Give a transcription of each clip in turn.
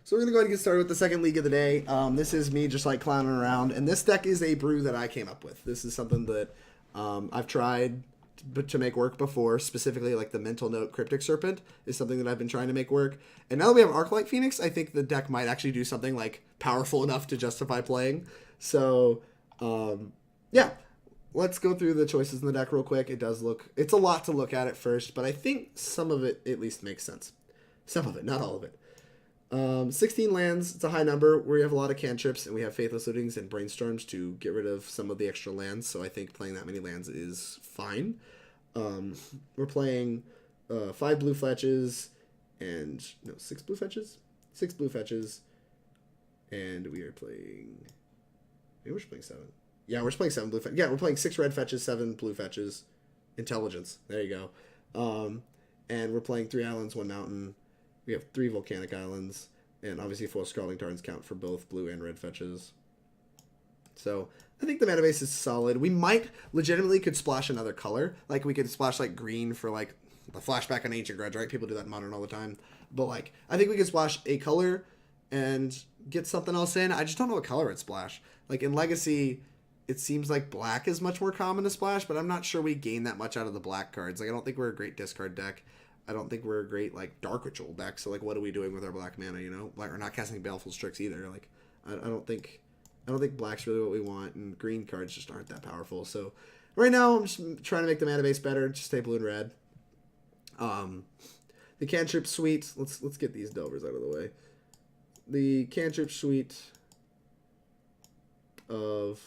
So we're going to go ahead and get started with the second league of the day. This is me just like clowning around. And this deck is a brew that I came up with. This is something that I've tried to make work before. Specifically, like the Mental Note Cryptic Serpent is something that I've been trying to make work. And now that we have Arclight Phoenix, I think the deck might actually do something like powerful enough to justify playing. So, yeah. Let's go through the choices in the deck real quick. It's a lot to look at first, but I think some of it at least makes sense. Some of it, not all of it. 16 lands, it's a high number. We have a lot of cantrips, and we have Faithless Lootings and Brainstorms to get rid of some of the extra lands, so I think playing that many lands is fine. We're playing 5 blue fetches, and, no, 6 blue fetches? 6 blue fetches, and we are playing, maybe we're just playing 7. Yeah, we're just playing 7 blue fetches. Yeah, we're playing 6 red fetches, 7 blue fetches. Intelligence, there you go. And we're playing 3 islands, 1 mountain. We have 3 volcanic islands, and obviously 4 Scalding Tarns count for both blue and red fetches. So I think the mana base is solid. We might legitimately could splash another color. Like we could splash like green for like the flashback on Ancient Grudge, right? People do that in Modern all the time. But like I think we could splash a color and get something else in. I just don't know what color it'd splash. Like in Legacy, it seems like black is much more common to splash, but I'm not sure we gain that much out of the black cards. Like I don't think we're a great discard deck. I don't think we're a great, like, Dark Ritual deck, so, like, what are we doing with our black mana, you know? Like, we're not casting Baleful Strix either. Like, I don't think black's really what we want, and green cards just aren't that powerful. So, right now, I'm just trying to make the mana base better. Just stay blue and red. The cantrip suite, let's get these Delvers out of the way. The cantrip suite of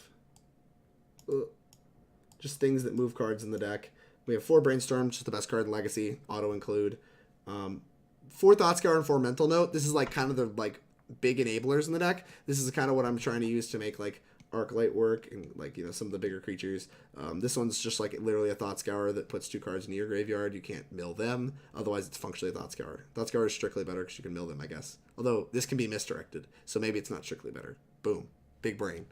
just things that move cards in the deck. We have 4 Brainstorm, just the best card in Legacy, auto include. 4 Thought Scour and 4 Mental Note. This is like kind of the like big enablers in the deck. This is kind of what I'm trying to use to make like Arclight work and like, you know, some of the bigger creatures. This one's just like literally a Thought Scour that puts 2 cards in your graveyard. You can't mill them. Otherwise, it's functionally a Thought Scour. Thought Scour is strictly better because you can mill them, I guess. Although this can be misdirected, so maybe it's not strictly better. Boom. Big brain.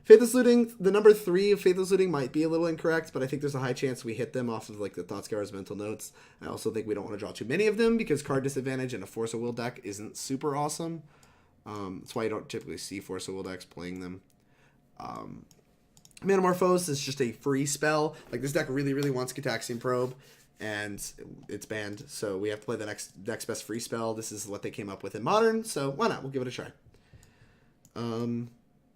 Faithless Looting, the number 3 of Faithless Looting might be a little incorrect, but I think there's a high chance we hit them off of like the Thought Scour's Mental Notes. I also think we don't want to draw too many of them because card disadvantage in a Force of Will deck isn't super awesome. That's why you don't typically see Force of Will decks playing them. Manamorphose is just a free spell. Like this deck really, really wants Cataxian Probe, and it's banned, so we have to play the next best free spell. This is what they came up with in Modern, so why not? We'll give it a try.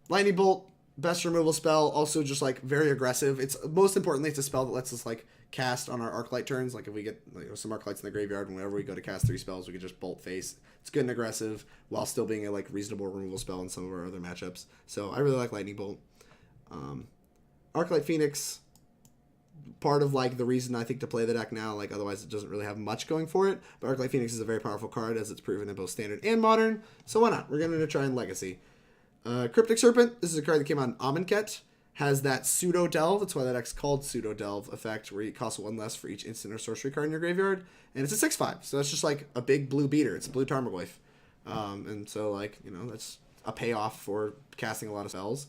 Lightning Bolt. Best removal spell, also just like very aggressive. It's most importantly, it's a spell that lets us like cast on our Arclight turns. Like if we get some Arclights in the graveyard, and whenever we go to cast 3 spells, we can just bolt face. It's good and aggressive while still being a like reasonable removal spell in some of our other matchups. So I really like Lightning Bolt. Arclight Phoenix, part of like the reason I think to play the deck now. Like otherwise, it doesn't really have much going for it. But Arclight Phoenix is a very powerful card as it's proven in both Standard and Modern. So why not? We're going to try in Legacy. Cryptic Serpent, this is a card that came out in Amonkhet, has that Pseudo Delve, that's why that deck's called Pseudo Delve effect, where it costs 1 less for each instant or sorcery card in your graveyard, and it's a 6/5, so that's just like a big blue beater, it's a blue Tarmogoyf, and so like, you know, that's a payoff for casting a lot of spells.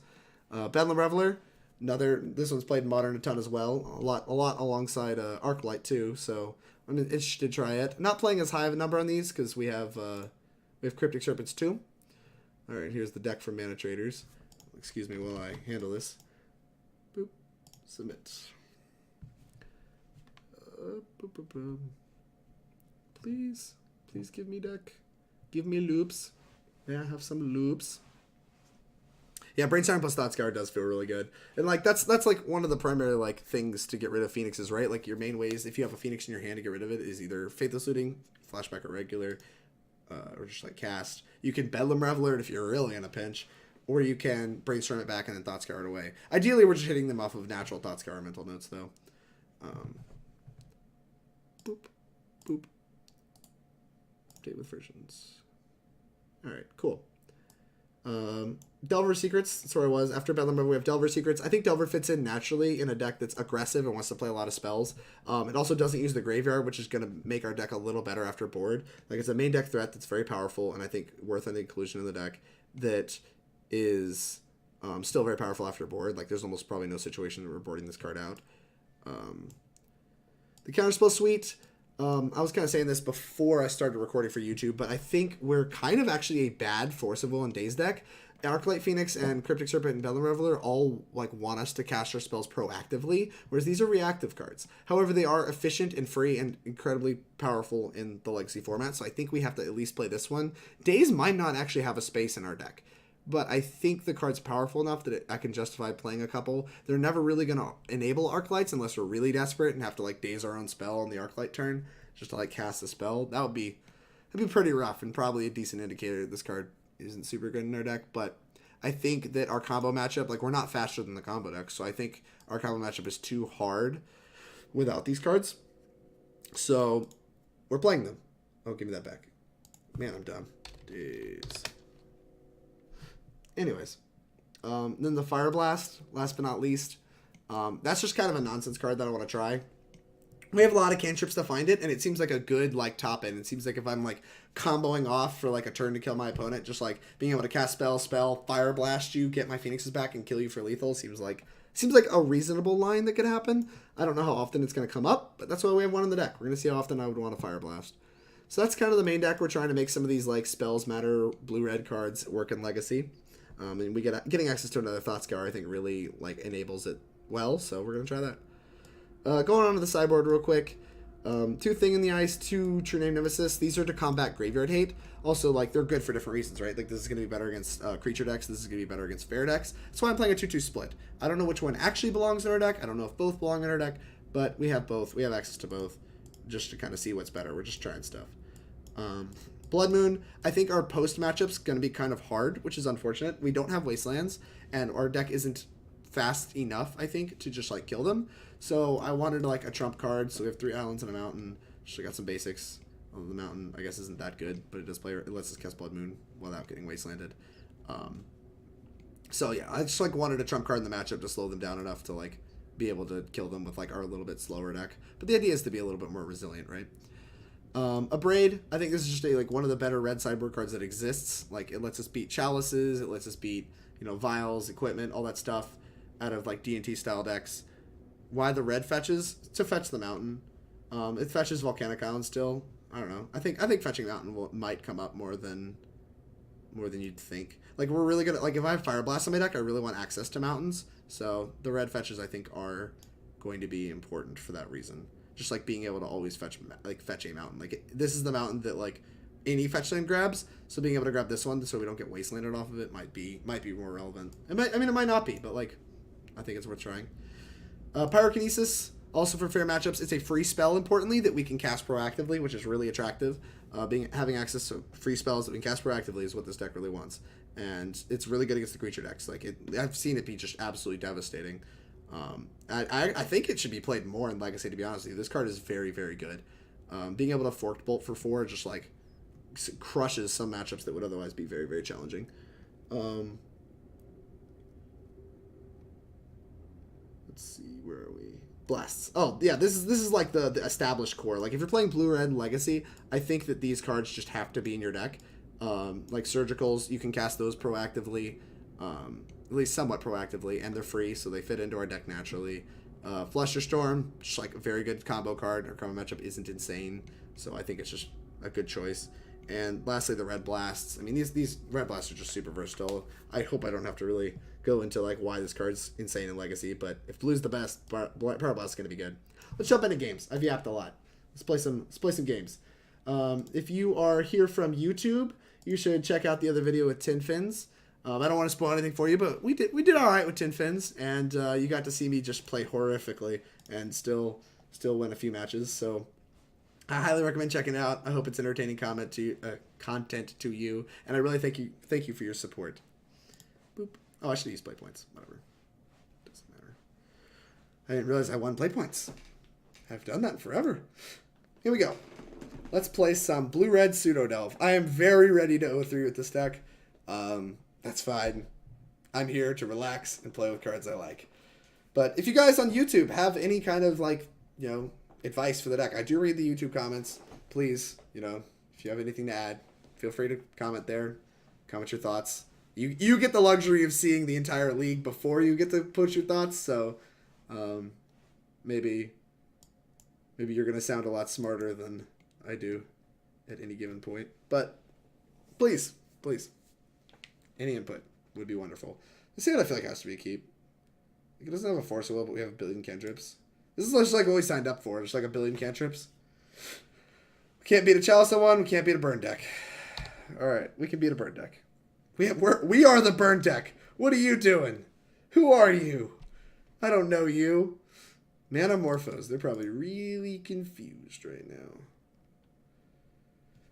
Bedlam Reveler, this one's played in Modern a ton as well, a lot alongside Arclight too, so I'm interested to try it. Not playing as high of a number on these, because we have Cryptic Serpents too. Alright, here's the deck from Mana Traders. Excuse me while I handle this. Boop. Submit. Boop, boop, boop. Please give me deck. Give me loops. May I have some loops? Yeah, Brainstorm plus Thought Scour does feel really good. And like that's like one of the primary like things to get rid of Phoenixes, right? Like your main ways, if you have a Phoenix in your hand to get rid of it, is either Faithless Looting, flashback or regular, or just like cast. You can Bedlam Reveler it if you're really in a pinch, or you can Brainstorm it back and then Thought Scour it away. Ideally, we're just hitting them off of natural Thought Scour Mental Notes, though. Boop, boop. Update with versions. All right, cool. Delver Secrets, that's where I was. After Bedlam Reveler, we have Delver Secrets. I think Delver fits in naturally in a deck that's aggressive and wants to play a lot of spells. It also doesn't use the graveyard, which is going to make our deck a little better after board. Like, it's a main deck threat that's very powerful, and I think worth an inclusion in the deck that is still very powerful after board. Like, there's almost probably no situation that we're boarding this card out. The Counterspell Suite, I was kind of saying this before I started recording for YouTube, but I think we're kind of actually a bad Force of Will and Daze deck. Arclight Phoenix and Cryptic Serpent and Bedlam Reveler all like want us to cast our spells proactively, whereas these are reactive cards. However, they are efficient and free and incredibly powerful in the Legacy format, so I think we have to at least play this one. Daze might not actually have a space in our deck, but I think the card's powerful enough that I can justify playing a couple. They're never really going to enable Arclights unless we're really desperate and have to like Daze our own spell on the Arclight turn just to like cast a spell. That'd be pretty rough and probably a decent indicator that this card isn't super good in our deck, but I think that our combo matchup, like we're not faster than the combo deck, so I think our combo matchup is too hard without these cards. So we're playing them. Oh, give me that back. Man, I'm dumb. Daze. Anyways, then the Fireblast, last but not least. That's just kind of a nonsense card that I want to try. We have a lot of cantrips to find it, and it seems like a good like top end. It seems like if I'm like comboing off for like a turn to kill my opponent, just like being able to cast spell, Fireblast you, get my Phoenixes back, and kill you for lethal seems like a reasonable line that could happen. I don't know how often it's going to come up, but that's why we have one in the deck. We're going to see how often I would want a Fireblast. So that's kind of the main deck. We're trying to make some of these like spells matter blue-red cards work in Legacy. And we getting access to another Thought Scour I think really like enables it well, so we're going to try that. Going on to the sideboard real quick. 2 Thing in the Ice, 2 True-Name Nemesis. These are to combat graveyard hate. Also, like, they're good for different reasons, right? Like, this is going to be better against creature decks. This is going to be better against fair decks. That's why I'm playing a 2-2 split. I don't know which one actually belongs in our deck. I don't know if both belong in our deck. But we have both. We have access to both just to kind of see what's better. We're just trying stuff. Blood Moon. I think our post matchup's going to be kind of hard, which is unfortunate. We don't have Wastelands, and our deck isn't fast enough, I think, to just, like, kill them. So I wanted like a trump card. So we have 3 islands and a mountain. Just got some basics. The mountain, I guess, isn't that good, but it does play. It lets us cast Blood Moon without getting wastelanded. So yeah, I just like wanted a trump card in the matchup to slow them down enough to like be able to kill them with like our little bit slower deck. But the idea is to be a little bit more resilient, right? Abrade, I think this is just like one of the better red sideboard cards that exists. Like it lets us beat chalices, it lets us beat vials, equipment, all that stuff out of like D&T style decks. Why the red fetches? To fetch the mountain. It fetches Volcanic Island still. I don't know. I think fetching mountain might come up more than you'd think. Like we're really good at like if I have Fireblast on my deck, I really want access to mountains. So the red fetches I think are going to be important for that reason. Just like being able to always fetch a mountain. Like this is the mountain that like any fetch land grabs. So being able to grab this one so we don't get wastelanded off of it might be more relevant. It might not be, but like I think it's worth trying. Pyrokinesis, also for fair matchups, it's a free spell, importantly, that we can cast proactively, which is really attractive. Having access to free spells that we can cast proactively is what this deck really wants. And it's really good against the creature decks. I've seen it be just absolutely devastating. I think it should be played more in Legacy, to be honest with you. This card is very, very good. Being able to Forked Bolt for 4 just, like, crushes some matchups that would otherwise be very, very challenging. Let's see, where are we? Blasts. Oh, yeah, this is like the established core. Like, if you're playing Blue-Red Legacy, I think that these cards just have to be in your deck. Like Surgicals, you can cast those proactively, at least somewhat proactively, and they're free, so they fit into our deck naturally. Flusterstorm, just like a very good combo card. Our combo matchup isn't insane, so I think it's just a good choice. And lastly, the Red Blasts. I mean, these Red Blasts are just super versatile. I hope I don't have to really go into like why this card's insane in Legacy, but if Blue's the best, Pyroblast is going to be good. Let's jump into games. I've yapped a lot. Let's play some games. If you are here from YouTube, you should check out the other video with Tin Fins. I don't want to spoil anything for you, but we did all right with Tin Fins, and you got to see me just play horrifically and still win a few matches. So I highly recommend checking it out. I hope it's entertaining content to you, and I really thank you for your support. Boop. Oh, I should use play points. Whatever. Doesn't matter. I didn't realize I won play points. I've done that forever. Here we go. Let's play some Blue-Red Pseudo Delve. I am very ready to 0-3 with this deck. That's fine. I'm here to relax and play with cards I like. But if you guys on YouTube have any kind of like, advice for the deck, I do read the YouTube comments. Please, if you have anything to add, feel free to comment there. Comment your thoughts. You get the luxury of seeing the entire league before you get to push your thoughts, so maybe Maybe you're going to sound a lot smarter than I do at any given point. But please, please, any input would be wonderful. Let's see what I feel like has to be a keep. It doesn't have a Force of Will, but we have a billion cantrips. This is just like what we signed up for. Just like a billion cantrips. We can't beat a Chalice on one. We can't beat a burn deck. All right, we can beat a burn deck. We are the burn deck. What are you doing? Who are you? I don't know you. Manamorphose. They're probably really confused right now.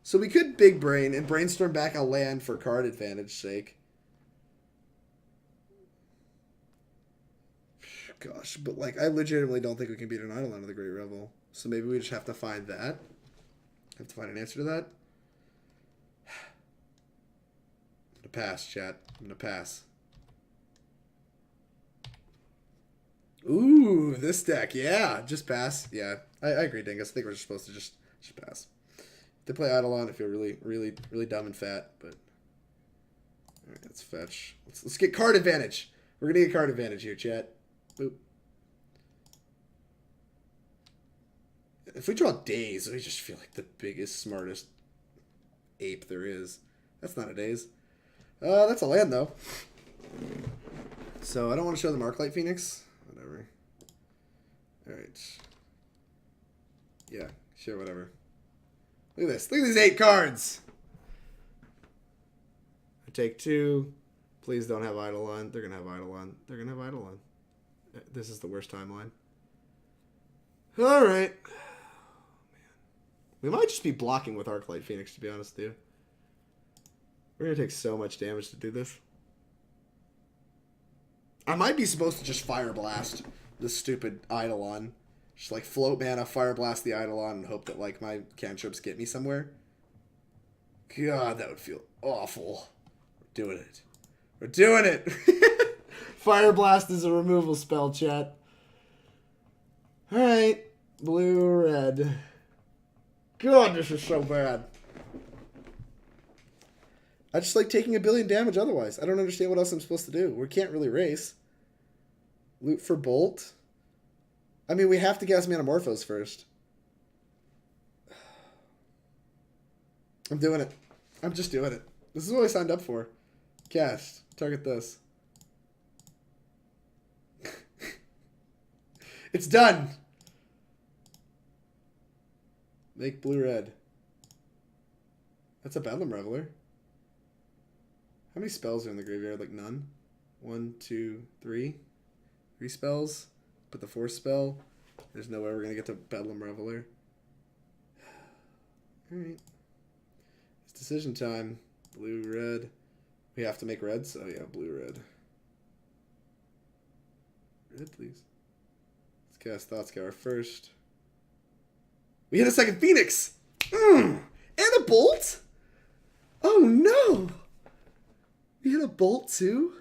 So we could big brain and brainstorm back a land for card advantage sake. Gosh, but like I legitimately don't think we can beat an Eidolon of the Great Revel. So maybe we just have to find that. Have to find an answer to that. I'm gonna pass, chat. I'm gonna pass. Ooh, this deck, yeah. Just pass. Yeah. I agree, Dingus. I think we're just supposed to just pass. If they play Eidolon, I feel really, really, really dumb and fat, but alright, let's fetch. Let's get card advantage. We're gonna get card advantage here, chat. Boop. If we draw Daze, we just feel like the biggest, smartest ape there is. That's not a Daze. That's a land, though. So, I don't want to show them Arclight Phoenix. Whatever. Alright. Yeah, sure, whatever. Look at this. Look at these 8 cards! I take 2. Please don't have Eidolon. They're going to have Eidolon. They're going to have Eidolon. This is the worst timeline. Alright. Oh, man. We might just be blocking with Arclight Phoenix, to be honest with you. We're going to take so much damage to do this. I might be supposed to just Fireblast this stupid Eidolon. Just like float mana, Fireblast the Eidolon, and hope that like my cantrips get me somewhere. God, that would feel awful. We're doing it. We're doing it! Fireblast is a removal spell, chat. Alright. Blue, red. God, this is so bad. I just like taking a billion damage otherwise. I don't understand what else I'm supposed to do. We can't really race. Loot for Bolt. I mean, we have to guess Manamorphose first. I'm doing it. I'm just doing it. This is what I signed up for. Cast. Target this. It's done. Make blue-red. That's a Bedlam Reveler. How many spells are in the graveyard? Like none? 1, 2, 3. 3 spells. Put the 4th spell. There's no way we're going to get to Bedlam Reveler. Alright. It's decision time. Blue, red. We have to make red, so yeah, blue, red. Red, please. Let's cast Thought Scour first. We hit a second Phoenix! And a Bolt? Oh no! We hit a Bolt too?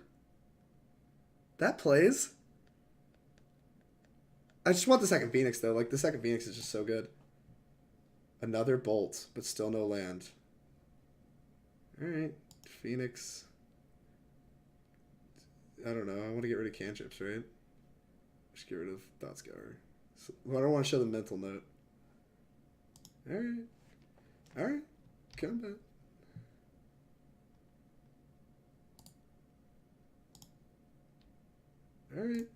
That plays. I just want the second Phoenix though. Like the second Phoenix is just so good. Another Bolt, but still no land. Alright. Phoenix. I don't know. I want to get rid of cantrips, right? Just get rid of Thought Scour. So, well, I don't want to show the mental note. Alright. Alright. Combat. Alright.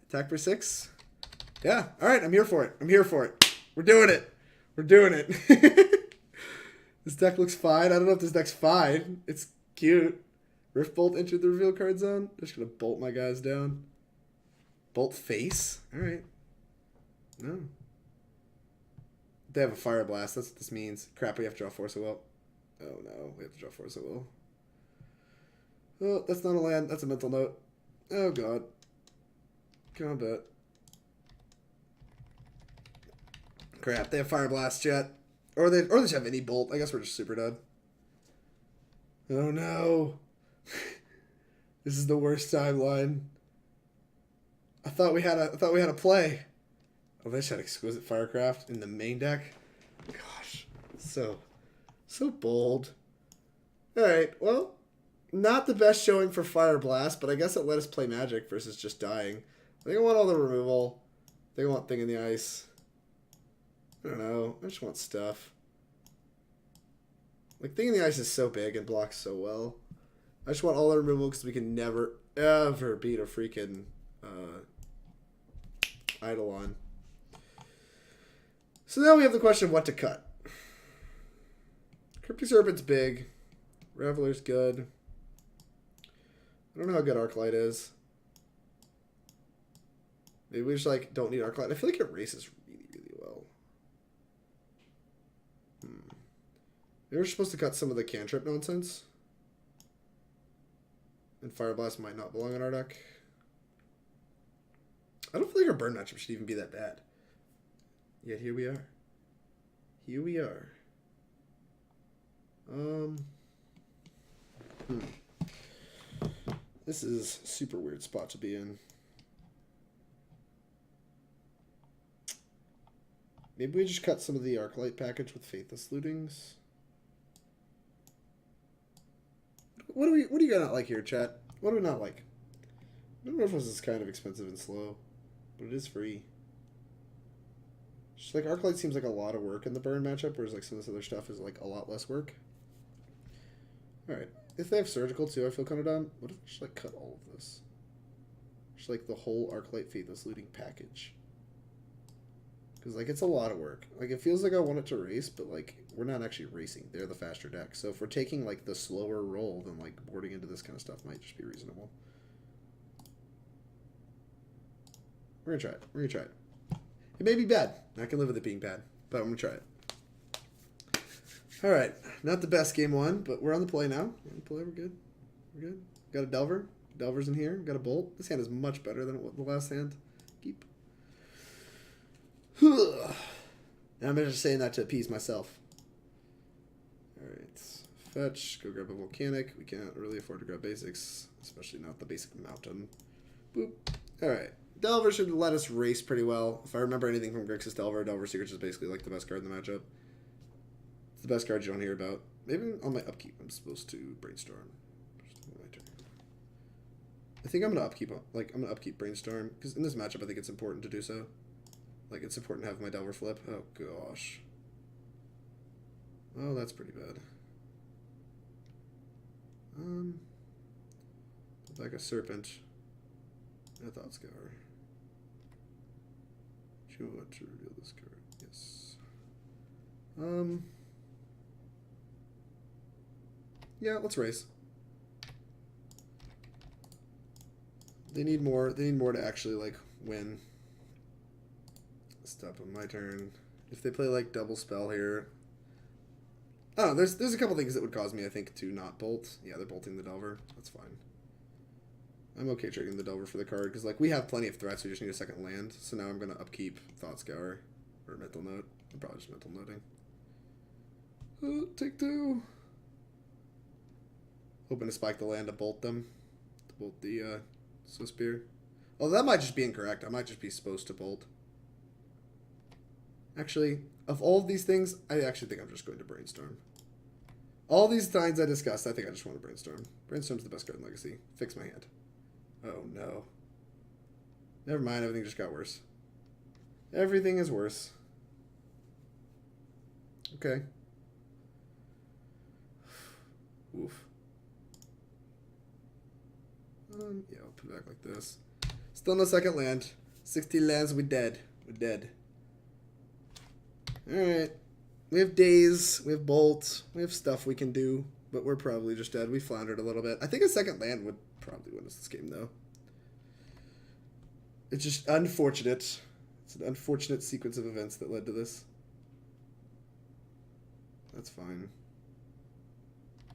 Attack for 6. Yeah. Alright, I'm here for it. I'm here for it. We're doing it. We're doing it. This deck looks fine. I don't know if this deck's fine. It's cute. Rift Bolt entered the reveal card zone. Just gonna bolt my guys down. Bolt face? Alright. No. They have a Fireblast. That's what this means. Crap, we have to draw Force of Will. Oh no, we have to draw Force of Will. Oh, that's not a land. That's a mental note. Oh god. Combat. Crap, they have Fireblast, chat. Or they just have any Bolt. I guess we're just super dead. Oh no. This is the worst timeline. I thought we had a play. Oh, they just had Exquisite Firecraft in the main deck. Gosh, so bold. All right, well, not the best showing for Fireblast, but I guess it let us play Magic versus just dying. I think I want all the removal. They want Thing in the Ice. I don't know. I just want stuff. Like, Thing in the Ice is so big and blocks so well. I just want all the removal because we can never, ever beat a freaking Eidolon. So now we have the question of what to cut. Cryptic Serpent's big. Reveler's good. I don't know how good Arclight is. Maybe we just, like, don't need Arclight. I feel like it races really, really well. Maybe we're supposed to cut some of the cantrip nonsense. And Fireblast might not belong in our deck. I don't feel like our burn matchup should even be that bad. Yet here we are. Here we are. This is a super weird spot to be in. Maybe we just cut some of the Arclight package with Faithless Lootings. What do you not like here, chat? What do we not like? Manamorphose is kind of expensive and slow, but it is free. Just like Arclight seems like a lot of work in the burn matchup, whereas like some of this other stuff is like a lot less work. Alright. If they have surgical too, I feel kind of dumb. What if I just like cut all of this? Just like the whole Arclight Faithless Looting package. Because like it's a lot of work. Like it feels like I want it to race, but like we're not actually racing. They're the faster deck. So if we're taking like the slower roll, then like boarding into this kind of stuff might just be reasonable. We're gonna try it. We're gonna try it. It may be bad. I can live with it being bad, but I'm gonna try it. Alright, not the best game one, but we're on the play now. We're on the play, we're good. We're good. Got a Delver. Delver's in here. Got a Bolt. This hand is much better than the last hand. Keep. And I'm just saying that to appease myself. Alright. Fetch. Go grab a Volcanic. We can't really afford to grab basics, especially not the basic mountain. Boop. Alright. Delver should let us race pretty well. If I remember anything from Grixis Delver, Delver Secrets is basically like the best card in the matchup. It's the best card you don't hear about. Maybe on my upkeep I'm supposed to Brainstorm. I think I'm gonna upkeep Brainstorm because in this matchup I think it's important to do so. Like it's important to have my Delver flip. Oh gosh. Oh, that's pretty bad. Like a Serpent. And a Thought Scour. Do you want to reveal this card? Yes. Yeah, let's race. They need more to actually like win. Stop on my turn. If they play like double spell here. Oh, there's a couple things that would cause me, I think, to not bolt. Yeah, they're bolting the Delver. That's fine. I'm okay trading the Delver for the card, because like we have plenty of threats, we just need a second land. So now I'm gonna upkeep Thought Scour or Mental Note. I'm probably just Mental Noting. Take two. Hoping to spike the land to bolt them. To bolt the Swiss Spear. Oh, that might just be incorrect. I might just be supposed to bolt. Actually, of all of these things, I actually think I'm just going to Brainstorm. All these times I discussed, I think I just want to Brainstorm. Brainstorm's the best card in Legacy. Fix my hand. Oh no. Never mind, everything just got worse. Everything is worse. Okay. Oof. Yeah, I'll put it back like this. Still no second land. 16 lands, we dead. We're dead. Alright. We have Daze, we have Bolt, we have stuff we can do, but we're probably just dead. We floundered a little bit. I think a second land would probably win us this game, though. It's just unfortunate. It's an unfortunate sequence of events that led to this. That's fine. I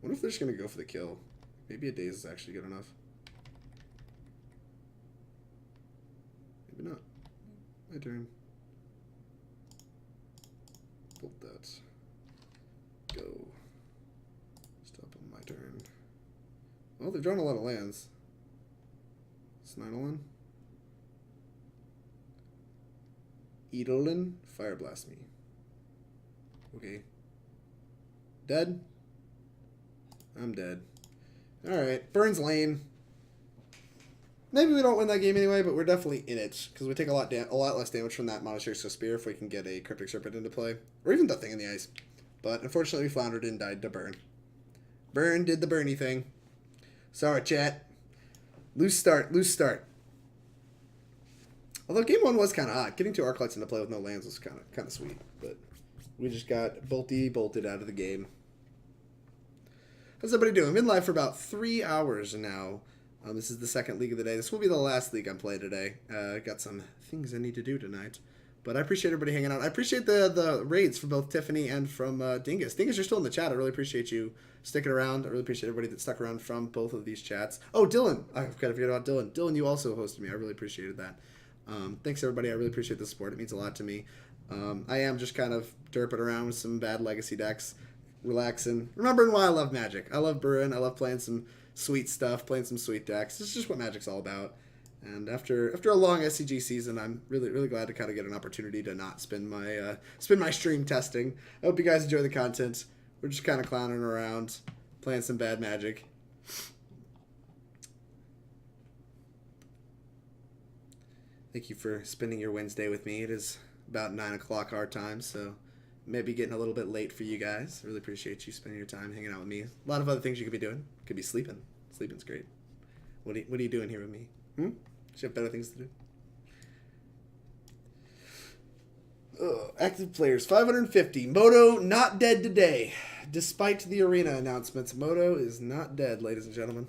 wonder if they're just going to go for the kill. Maybe a Daze is actually good enough. Maybe not. My turn. Bolt that. Go. Stop on my turn. Well, they've drawn a lot of lands. Snidolin. Eidolon. Fireblast me. Okay. Dead? I'm dead. Alright. Burns lane. maybe we don't win that game anyway, but we're definitely in it because we take a lot less damage from that Monastery Spear if we can get a Cryptic Serpent into play, or even the Thing in the Ice. But unfortunately, we floundered and died to Burn. Burn did the Burny thing. Sorry, chat. Loose start. Although game 1 was kind of hot. Getting 2 Arclights into play with no lands was kind of sweet, but we just got bolted out of the game. How's everybody doing? I've been live for about 3 hours now. This is the second league of the day. This will be the last league I'm playing today. Got some things I need to do tonight. But I appreciate everybody hanging out. I appreciate the raids from both Tiffany and from Dingus. Dingus, you're still in the chat. I really appreciate you sticking around. I really appreciate everybody that stuck around from both of these chats. Oh, Dylan. I've got to forget about Dylan. Dylan, you also hosted me. I really appreciated that. Thanks, everybody. I really appreciate the support. It means a lot to me. I am just kind of derping around with some bad legacy decks, relaxing, remembering why I love Magic. I love brewing. I love playing some sweet stuff, playing some sweet decks. It's just what Magic's all about. And after a long SCG season, I'm really glad to kind of get an opportunity to not spend my stream testing. I hope you guys enjoy the content. We're just kind of clowning around, playing some bad Magic. Thank you for spending your Wednesday with me. It is about 9 o'clock our time, so maybe getting a little bit late for you guys. I really appreciate you spending your time hanging out with me. A lot of other things you could be doing. Could be sleeping. Sleeping's great. What are you doing here with me? You have better things to do. Active players, 550. Moto not dead today. Despite the arena announcements, Moto is not dead, ladies and gentlemen.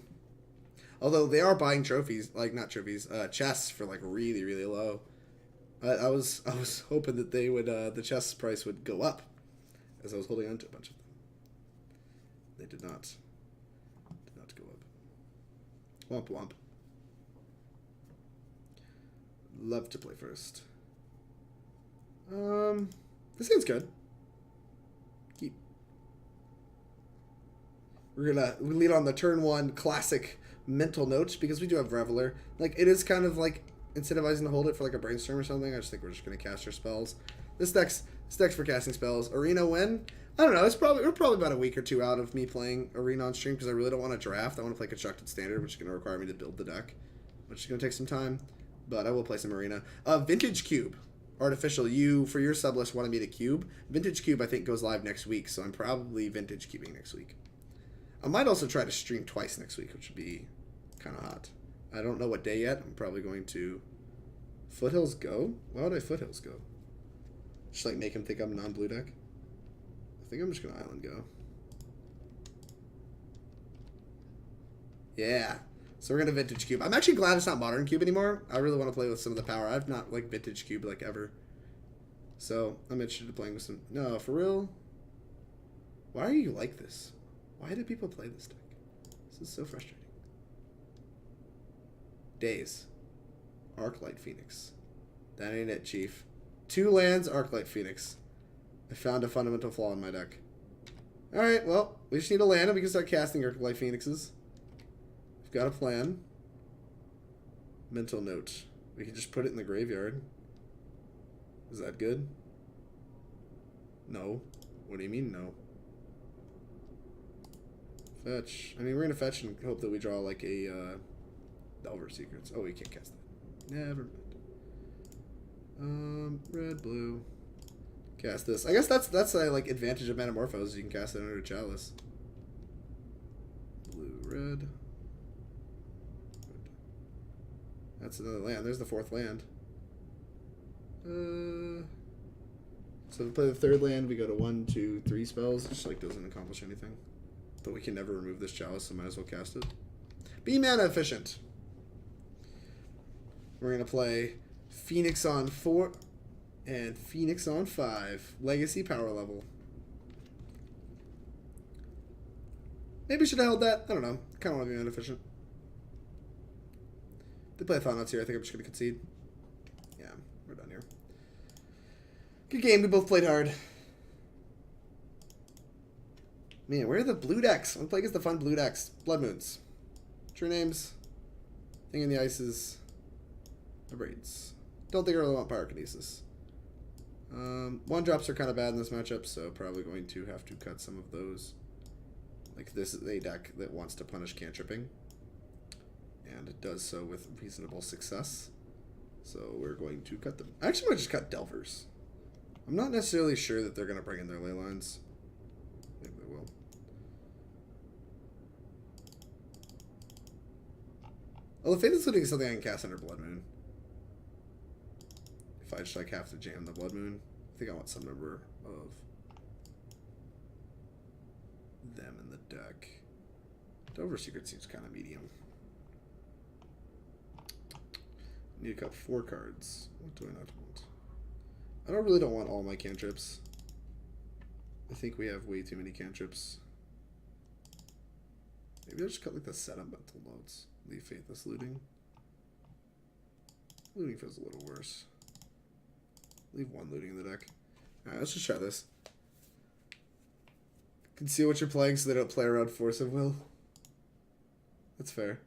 Although they are buying trophies, not trophies, chests for really low. I was hoping that they would the chest price would go up, as I was holding on to a bunch of them. They did not go up. Womp womp. Love to play first. This hand's good. Keep. We lead on the turn 1 classic mental notes because we do have Reveler. It is kind of incentivizing to hold it for a Brainstorm or something. I just think we're just gonna cast our spells. This deck's for casting spells. Arena when? I don't know. We're probably about a week or 2 out of me playing Arena on stream because I really don't want to draft. I want to play Constructed Standard, which is going to require me to build the deck, which is going to take some time. But I will play some Arena. Vintage Cube. Artificial, you, for your sublist, wanted me to cube. Vintage Cube, I think, goes live next week, so I'm probably Vintage Cubing next week. I might also try to stream twice next week, which would be kind of hot. I don't know what day yet. I'm probably going to Foothills Go? Why would I Foothills Go? Just make him think I'm non-blue deck? I think I'm just going to Island Go. Yeah. So we're going to Vintage Cube. I'm actually glad it's not Modern Cube anymore. I really want to play with some of the power. I've not Vintage Cube ever. So I'm interested in playing with some... No, for real? Why are you like this? Why do people play this deck? This is so frustrating. Daze. Arclight Phoenix. That ain't it, Chief. 2 lands, Arclight Phoenix. I found a fundamental flaw in my deck. Alright, well, we just need a land and we can start casting Arclight Phoenixes. We've got a plan. Mental note. We can just put it in the graveyard. Is that good? No. What do you mean, no? Fetch. I mean, we're going to fetch and hope that we draw a Delver Secrets. Oh, we can't cast that. Never mind. Red, blue. Cast this. I guess that's a advantage of Manamorphose. You can cast it under Chalice. Blue, red. That's another land. There's the 4th land. So if we play the 3rd land, we go to 1, 2, 3 spells. It just doesn't accomplish anything. But we can never remove this Chalice, so might as well cast it. Be mana efficient. We're gonna play Phoenix on 4 and Phoenix on 5. Legacy power level. Maybe should have held that. I don't know. Kind of want to be mana efficient. They play Thought Notes here. I think I'm just going to concede. Yeah, we're done here. Good game. We both played hard. Man, where are the blue decks? I want to play against the fun blue decks. Blood Moons. True names. Thing in the Ices. Abrades. Don't think I really want Pyrokinesis. 1-drops are kind of bad in this matchup, so probably going to have to cut some of those. This is a deck that wants to punish cantripping. and it does so with reasonable success. So we're going to cut them. I actually might just cut Delvers. I'm not necessarily sure that they're going to bring in their ley lines. Maybe they will. Although Faithless Looting is something I can cast under Blood Moon. If I just like have to jam the Blood Moon. I think I want some number of them in the deck. Delver Secret seems kind of medium. Need to cut 4 cards. What do I not want? I really don't want all my cantrips. I think we have way too many cantrips. Maybe I'll just cut like the setup mental notes. Leave Faithless Looting. Looting feels a little worse. Leave 1 looting in the deck. Alright, let's just try this. Conceal what you're playing so they don't play around Force of Will. That's fair.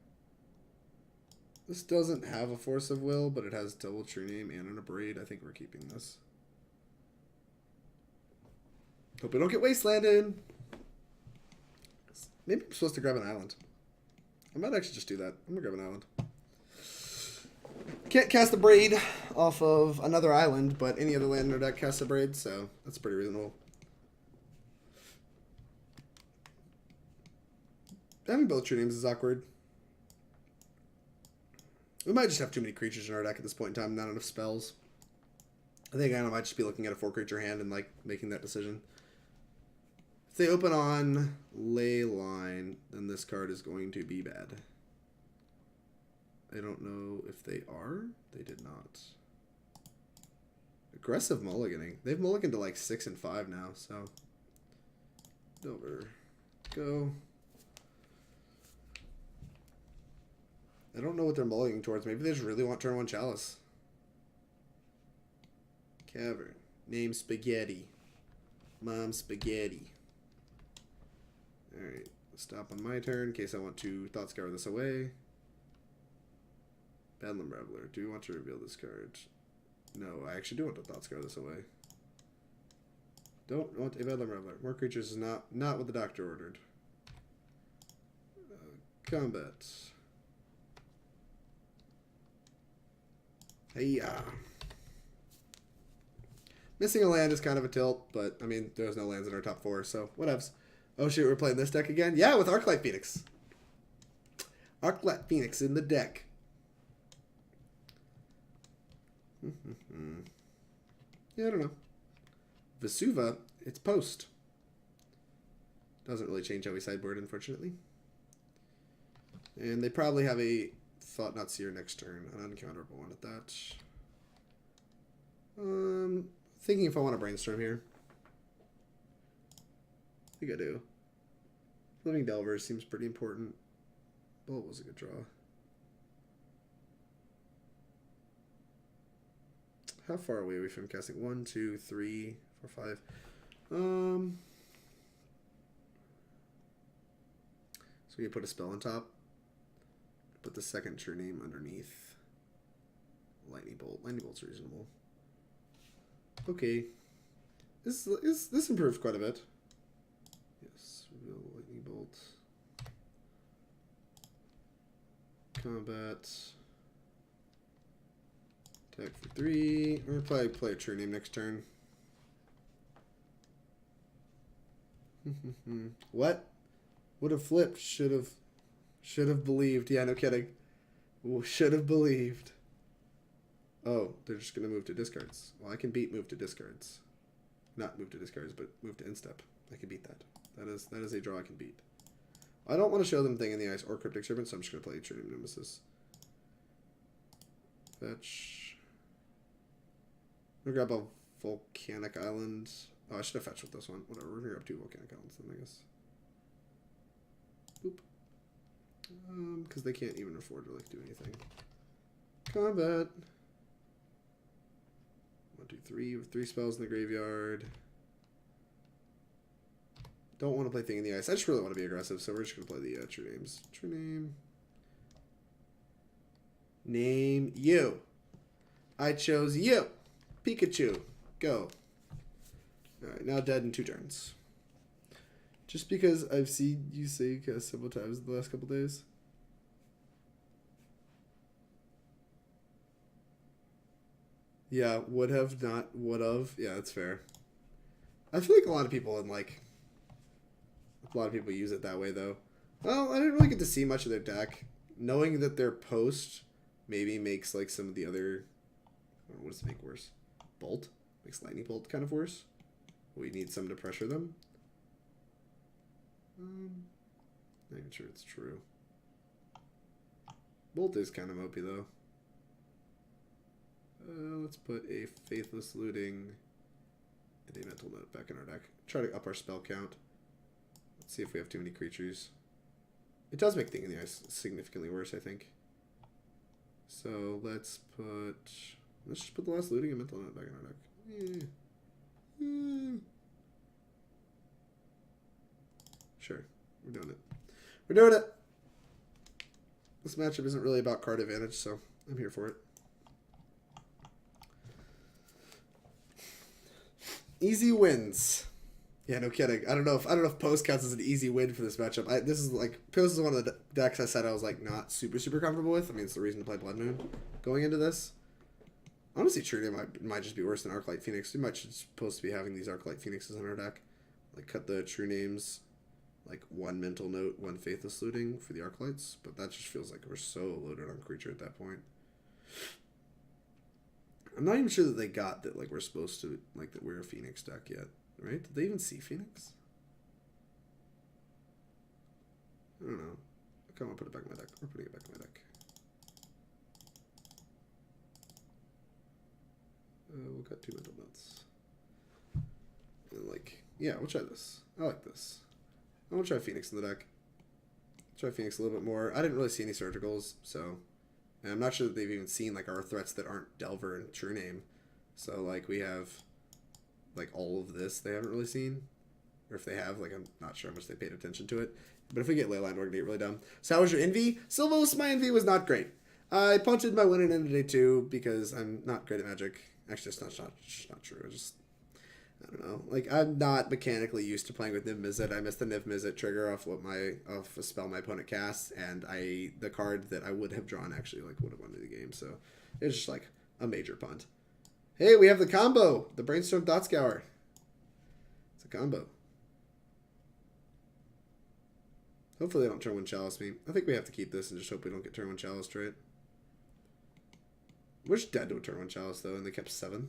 This doesn't have a Force of Will, but it has double True-Name and an Abrade. I think we're keeping this. Hope we don't get wastelanded. Maybe I'm supposed to grab an island. I might actually just do that. I'm gonna grab an island. Can't cast Abrade off of another island, but any other land in our deck casts Abrade, so that's pretty reasonable. Having both True Names is awkward. We might just have too many creatures in our deck at this point in time, not enough spells. I think I might just be looking at a 4-creature hand and like making that decision. If they open on Leyline, then this card is going to be bad. I don't know if they are. They did not. Aggressive mulliganing. They've mulliganed to like 6 and 5 now, so. Over. Go. I don't know what they're mulliganing towards. Maybe they just really want turn 1 Chalice. Cavern. Name Spaghetti. Mom Spaghetti. Alright. Stop on my turn in case I want to Thought Scour this away. Bedlam Reveler. Do you want to reveal this card? No, I actually do want to Thought Scour this away. Don't want a Bedlam Reveler. More creatures is not what the doctor ordered. Combat. Hey-ya. Missing a land is kind of a tilt, but, I mean, there's no lands in our top 4, so whatevs. Oh, shit, we're playing this deck again? Yeah, with Arclight Phoenix. Arclight Phoenix in the deck. Yeah, I don't know. Vesuva, it's post. Doesn't really change how we sideboard, unfortunately. And they probably have a Thought Not Seer next turn. An uncounterable one at that. Thinking if I want to Brainstorm here. I think I do. Living Delver seems pretty important. Bolt was a good draw. How far away are we from casting? 1, 2, 3, 4, 5. So we put a spell on top. Put the second True Name underneath. Lightning Bolt. Lightning Bolt's reasonable. Okay. This improves quite a bit. Yes, reveal Lightning Bolt. Combat. Attack for 3. We're gonna probably play a True Name next turn. What? Would have flipped. Should have believed. Yeah, no kidding. Should have believed. Oh, they're just gonna move to discards. Well, I can beat move to discards. Not move to discards, but move to instep. I can beat that. That is a draw I can beat. I don't want to show them Thing in the Ice or Cryptic Serpent, so I'm just gonna play True-Name Nemesis. Fetch. I'm gonna grab a Volcanic Island. Oh, I should have fetched with this one. Whatever, we're gonna grab 2 Volcanic Islands then, I guess. Boop. Because they can't even afford to, like, do anything. Combat. 1, 2, 3. With 3 spells in the graveyard. Don't want to play Thing in the Ice. I just really want to be aggressive, so we're just going to play the True Names. True Name. Name you. I chose you. Pikachu. Go. Alright, now dead in 2 turns. Just because I've seen you say cast several times in the last couple days. Yeah, would have, not would have. Yeah, that's fair. I feel like a lot of people use it that way though. Well, I didn't really get to see much of their deck. Knowing that their post maybe makes like some of the other, I don't know, what does it make worse? Bolt? Makes lightning bolt kind of worse. We need some to pressure them. Not even sure it's true. Bolt is kind of OP though. Let's put a Faithless Looting and a Mental Note back in our deck. Try to up our spell count. Let's see if we have too many creatures. It does make Thing in the Ice significantly worse, I think. So let's just put the last Looting and Mental Note back in our deck. Sure, we're doing it. We're doing it! This matchup isn't really about card advantage, so I'm here for it. Easy wins. Yeah, no kidding. I don't know if Post counts as an easy win for this matchup. Post is one of the decks I said I was like not super comfortable with. I mean, it's the reason to play Blood Moon going into this. Honestly, True-Name might just be worse than Arclight Phoenix. We might just supposed to be having these Arclight Phoenixes in our deck. Like cut the True-Names, like one Mental Note, one Faithless Looting for the Arclights, but that just feels like we're so loaded on creature at that point. I'm not even sure that they got that like we're supposed to, like that we're a Phoenix deck yet, right? Did they even see Phoenix? I don't know. I kind of want to put it back in my deck. We're putting it back in my deck. We'll cut 2 Mental Notes. And like, yeah, we'll try this. I like this. I want to try Phoenix in the deck. Try Phoenix a little bit more. I didn't really see any Surgicals, so... And I'm not sure that they've even seen, like, our threats that aren't Delver and True-Name. So, like, we have, like, all of this they haven't really seen. Or if they have, like, I'm not sure how much they paid attention to it. But if we get Leyline, we're going to get really dumb. So how was your Envy? Silvos, my Envy was not great. I punted my win in end of day 2 because I'm not great at Magic. Actually, it's not true. I don't know. Like, I'm not mechanically used to playing with Niv Mizzet. I missed the Niv Mizzet trigger off a spell my opponent casts, and the card that I would have drawn actually like would have won me the game. So it's just like a major punt. Hey, we have the combo, the Brainstorm Thought Scour. It's a combo. Hopefully they don't turn 1 Chalice me. I think we have to keep this and just hope we don't get turn 1 Chalice right. We're just dead to a turn 1 Chalice though, and they kept 7.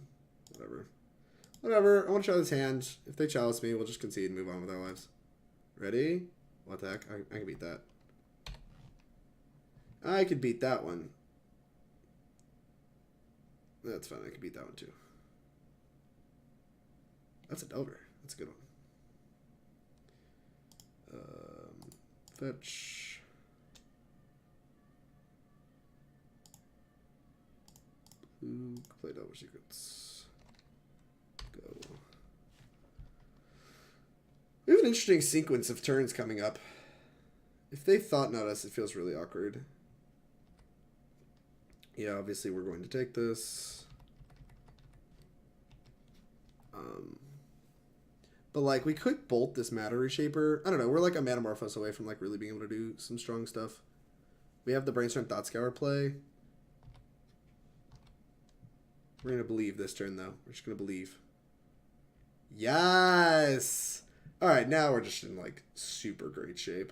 Whatever, I want to try this hand. If they chalice me, we'll just concede and move on with our lives. Ready? What the heck? I can beat that. I could beat that one. That's fine, I can beat that one too. That's a Delver. That's a good one. Fetch. Blue, play Delver Secrets. Go. We have an interesting sequence of turns coming up. If they Thought Knot us, it feels really awkward. Yeah, obviously we're going to take this. But like we could bolt this Matter Reshaper. I don't know. We're like a Manamorphose away from like really being able to do some strong stuff. We have the Brainstorm Thought Scour play. We're gonna believe this turn though. We're just gonna believe. Yes! Alright, now we're just in, like, super great shape.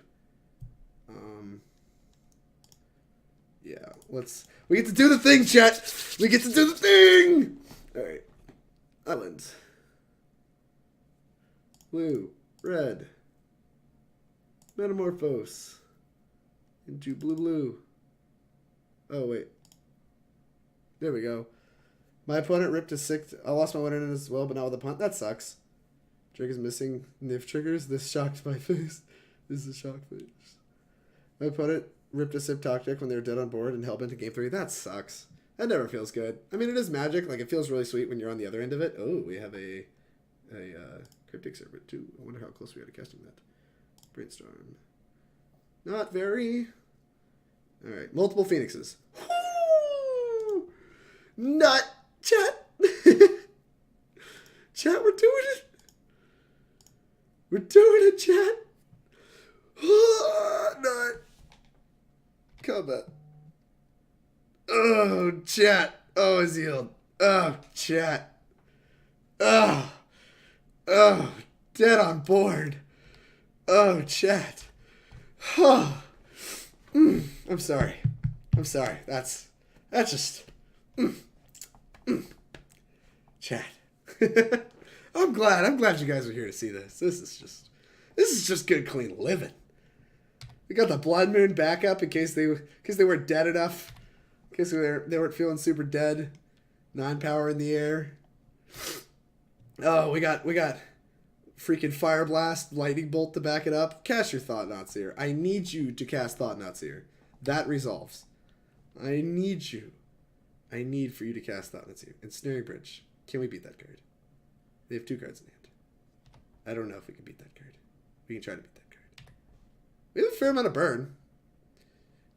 Yeah, we get to do the thing, chat! We get to do the thing! Alright. Islands. Blue. Red. Manamorphose. Into blue. Oh, wait. There we go. My opponent ripped a 6. I lost my winner as well, but not with a punt. That sucks. Drake is missing Niv triggers. This shocked my face. This is a shock face. My opponent ripped a Sip Talk deck when they were dead on board and held into game 3. That sucks. That never feels good. I mean, it is Magic. Like, it feels really sweet when you're on the other end of it. Oh, we have a Cryptic Serpent, too. I wonder how close we are to casting that. Brainstorm. Not very. All right. Multiple Phoenixes. Woo! Nut! Chat! Chat, we're doing it! We're doing it, chat! Nut! Combat. Oh, chat! Oh, his healed. Oh, chat. Oh. Oh, dead on board. Oh, chat. Oh. I'm sorry. I'm sorry. That's just... Chat. I'm glad you guys are here to see this. This is just good, clean living. We got the Blood Moon backup in case they weren't dead enough. In case they weren't feeling super dead. 9 power in the air. Oh, we got freaking Fireblast, Lightning Bolt to back it up. Cast your Thought Seer. I need you to cast Thought Seer. That resolves. I need for you to cast Thought Seer. Ensnaring Bridge. Can we beat that card? They have 2 cards in hand. I don't know if we can beat that card. We can try to beat that card. We have a fair amount of burn.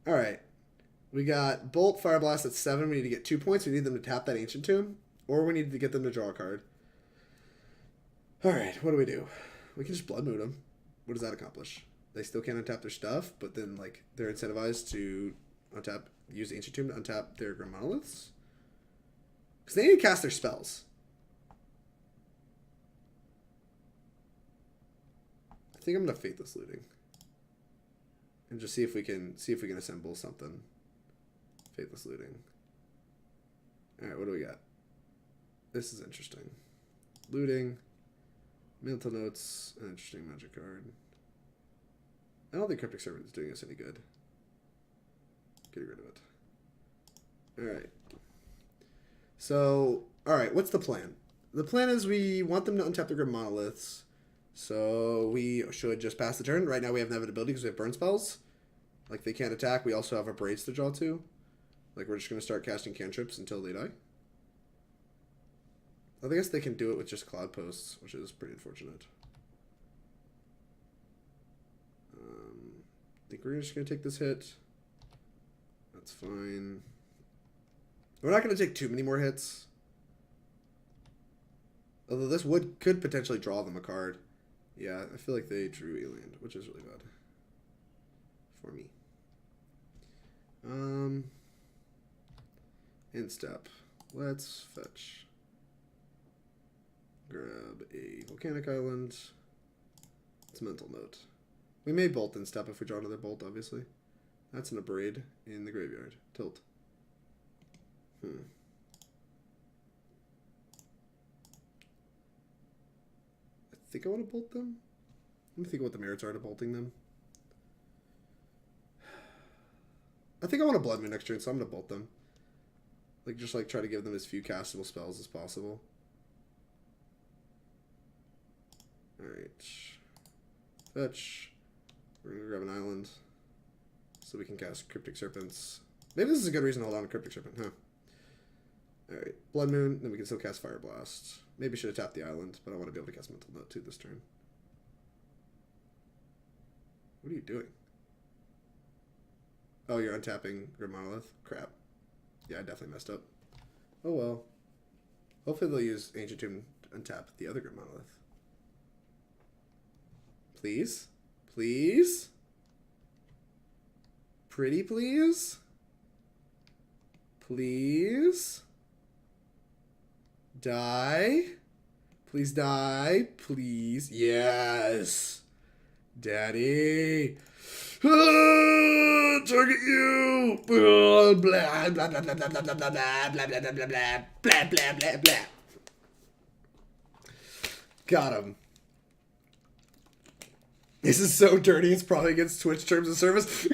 Alright. We got Bolt, Fireblast at 7. We need to get 2 points. We need them to tap that Ancient Tomb. Or we need to get them to draw a card. Alright, what do we do? We can just Blood Moon them. What does that accomplish? They still can't untap their stuff, but then like they're incentivized to use Ancient Tomb to untap their Grim Monoliths. Because they need to cast their spells. I think I'm gonna Faithless Looting. And just see if we can assemble something. Faithless Looting. Alright, what do we got? This is interesting. Looting. Mental Notes. An interesting magic card. I don't think Cryptic Serpent is doing us any good. Getting rid of it. Alright. So, alright, what's the plan? The plan is we want them to untap their Grim Monoliths. So we should just pass the turn. Right now we have inevitability because we have burn spells. Like they can't attack. We also have Abrades to draw to. Like we're just going to start casting cantrips until they die. I guess they can do it with just Cloud Posts, which is pretty unfortunate. I think we're just going to take this hit. That's fine. We're not going to take too many more hits. Although this could potentially draw them a card. Yeah, I feel like they drew Eland, which is really bad. For me. End step. Let's fetch. Grab a Volcanic Island. It's Mental Note. We may Bolt in step if we draw another Bolt, obviously. That's an Abrade in the graveyard. Tilt. I think I want to Bolt them. Let me think what the merits are to bolting them. I think I want to Blood Moon next turn, so I'm going to Bolt them. Like, just like try to give them as few castable spells as possible. Alright. Fetch. We're going to grab an island. So we can cast Cryptic Serpents. Maybe this is a good reason to hold on to Cryptic Serpent, huh? Alright. Blood Moon, then we can still cast Fireblast. Maybe should have tapped the island, but I want to be able to cast Mental Note too this turn. What are you doing? Oh, you're untapping Grim Monolith? Crap. Yeah, I definitely messed up. Oh well. Hopefully they'll use Ancient Tomb to untap the other Grim Monolith. Please? Please? Pretty please? Please? Die? Please die? Please? Yes! Daddy! Ah, target you! Blah, blah, blah, blah, blah, blah, blah, blah, blah, blah, blah, blah, blah, blah, blah, blah, blah. Got him. This is so dirty, it's probably against Twitch terms of service.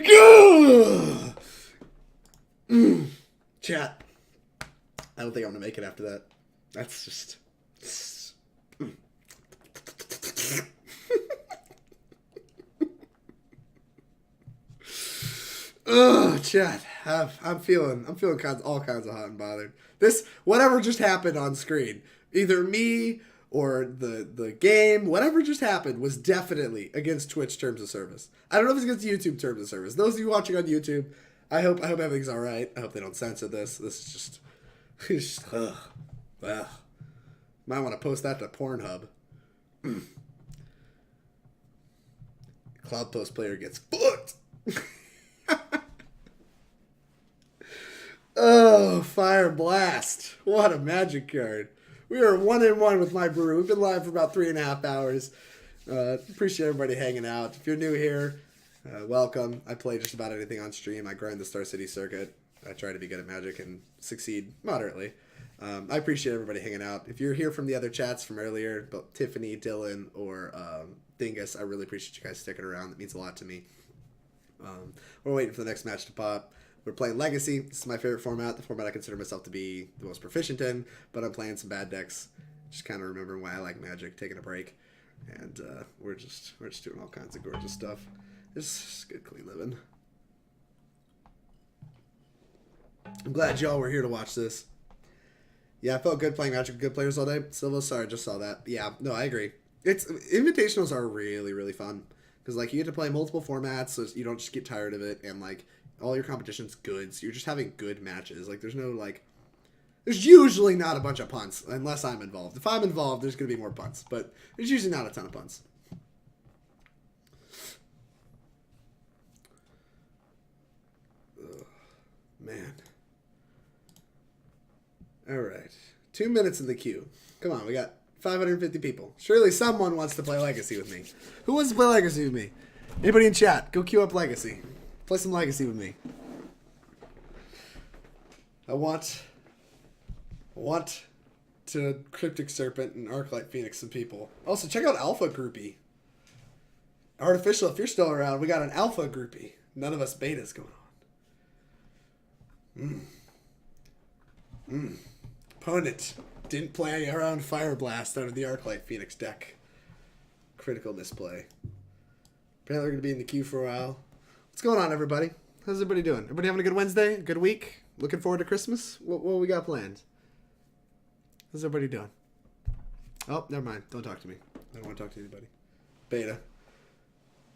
Chat. I don't think I'm going to make it after that. That's just... Oh, chat. I'm feeling all kinds of hot and bothered. This, whatever just happened on screen, either me or the game, whatever just happened was definitely against Twitch terms of service. I don't know if it's against YouTube terms of service. Those of you watching on YouTube, I hope everything's all right. I hope they don't censor this. This is just, ugh. Ugh. Might want to post that to Pornhub. Cloud Post player gets fucked. Oh, Fireblast. What a magic card. We are 1-1 with my brew. We've been live for about 3.5 hours. Appreciate everybody hanging out. If you're new here, welcome. I play just about anything on stream. I grind the Star City circuit. I try to be good at Magic and succeed moderately. I appreciate everybody hanging out. If you're here from the other chats from earlier, but Tiffany, Dylan, or Dingus, I really appreciate you guys sticking around. That means a lot to me. We're waiting for the next match to pop. We're playing Legacy. This is my favorite format, the format I consider myself to be the most proficient in, but I'm playing some bad decks. Just kind of remembering why I like Magic, taking a break. And we're just doing all kinds of gorgeous stuff. It's just good, clean living. I'm glad y'all were here to watch this. Yeah, I felt good playing Magic with good players all day. Silva, sorry, just saw that. Yeah, no, I agree. Invitationals are really, really fun. Because, like, you get to play multiple formats, so you don't just get tired of it. And, like, all your competition's good, so you're just having good matches. Like, there's no, like... There's usually not a bunch of punts, unless I'm involved. If I'm involved, there's going to be more punts. But there's usually not a ton of punts. Ugh, man. Alright. 2 minutes in the queue. Come on, we got 550 people. Surely someone wants to play Legacy with me. Who wants to play Legacy with me? Anybody in chat? Go queue up Legacy. Play some Legacy with me. I want to Cryptic Serpent and Arclight Phoenix some people. Also, check out Alpha Groupie. Artificial, if you're still around, we got an Alpha Groupie. None of us betas going on. Opponent didn't play around Fireblast out of the Arclight Phoenix deck. Critical misplay. Apparently we're going to be in the queue for a while. What's going on, everybody? How's everybody doing? Everybody having a good Wednesday? A good week? Looking forward to Christmas? What we got planned? How's everybody doing? Oh, never mind. Don't talk to me. I don't want to talk to anybody. Beta.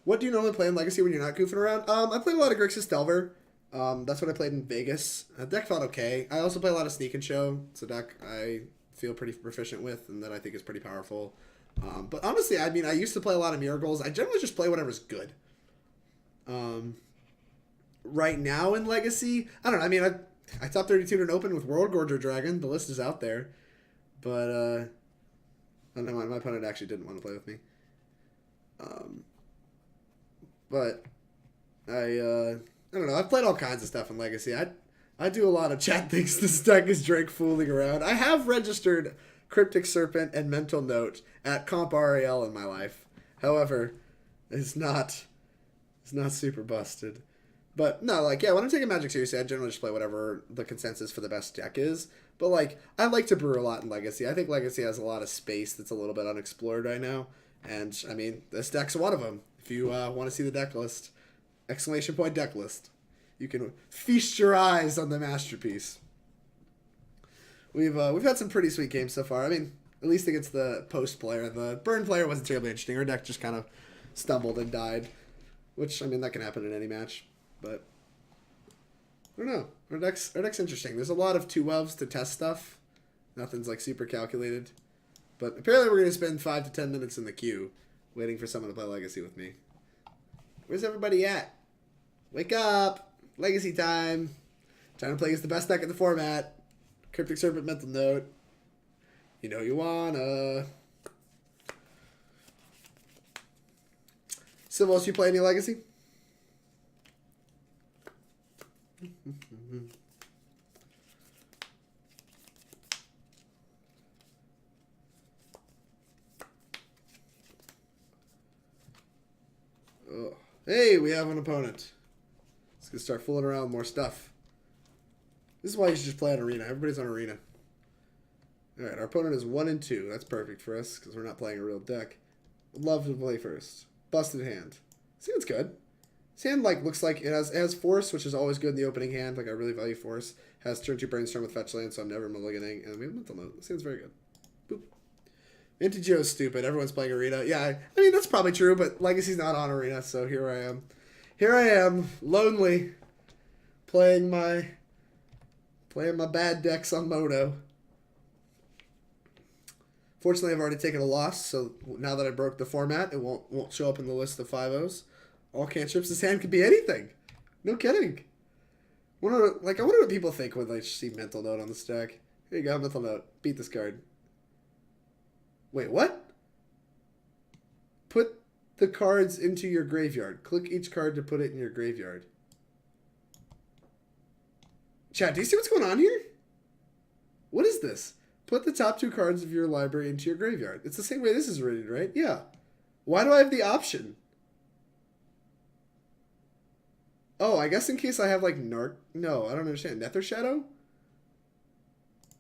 What do you normally play in Legacy when you're not goofing around? I played a lot of Grixis Delver. That's what I played in Vegas. The deck felt okay. I also play a lot of Sneak and Show. It's a deck I feel pretty proficient with and that I think is pretty powerful. But honestly, I mean, I used to play a lot of Miracles. I generally just play whatever's good. Right now in Legacy, I don't know. I mean, I top 32 in open with World Gorger Dragon. The list is out there. But, I don't know, my opponent actually didn't want to play with me. But, I don't know, I've played all kinds of stuff in Legacy. I do a lot of chat thinks this deck is Drake fooling around. I have registered Cryptic Serpent and Mental Note at Comp RAL in my life. However, it's not super busted. But, no, like, yeah, when I'm taking Magic seriously, I generally just play whatever the consensus for the best deck is. But, like, I like to brew a lot in Legacy. I think Legacy has a lot of space that's a little bit unexplored right now. And, I mean, this deck's one of them. If you want to see the deck list, ! Deck list. You can feast your eyes on the masterpiece. We've had some pretty sweet games so far. I mean, at least against the post player. The burn player wasn't terribly interesting. Our deck just kind of stumbled and died. Which, I mean, that can happen in any match. But I don't know. Our deck's interesting. There's a lot of 2-ofs to test stuff. Nothing's like super calculated. But apparently we're going to spend 5 to 10 minutes in the queue waiting for someone to play Legacy with me. Where's everybody at? Wake up! Legacy time! Trying to play against the best deck in the format. Cryptic Serpent, Mental Note. You know you wanna. Silvos, you play any Legacy? Oh. Hey, we have an opponent. Let's get start fooling around with more stuff. This is why you should just play on Arena. Everybody's on Arena. Alright, our opponent is 1-2. That's perfect for us, because we're not playing a real deck. Would love to play first. Busted hand. Seems good. This hand looks like it has Force, which is always good in the opening hand. Like, I really value Force. Has turn 2 Brainstorm with Fetch Land, so I'm never mulliganing. And we have Mental Note. This hand's very good. Boop. Vintage Joe's stupid. Everyone's playing Arena. Yeah, I mean, that's probably true, but Legacy's not on Arena, so here I am. Here I am, lonely, playing my bad decks on Moto. Fortunately, I've already taken a loss, so now that I broke the format, it won't show up in the list of 5-0s. All cantrips. This hand could be anything. No kidding. I wonder what people think when they see Mental Note on the stack. Here you go, mental note. Beat this card. Wait, what? Put the cards into your graveyard. Click each card to put it in your graveyard. Chat, do you see what's going on here? What is this? Put the top 2 cards of your library into your graveyard. It's the same way this is written, right? Yeah. Why do I have the option? Oh, I guess in case I have like Narc... No, I don't understand. Nether Shadow?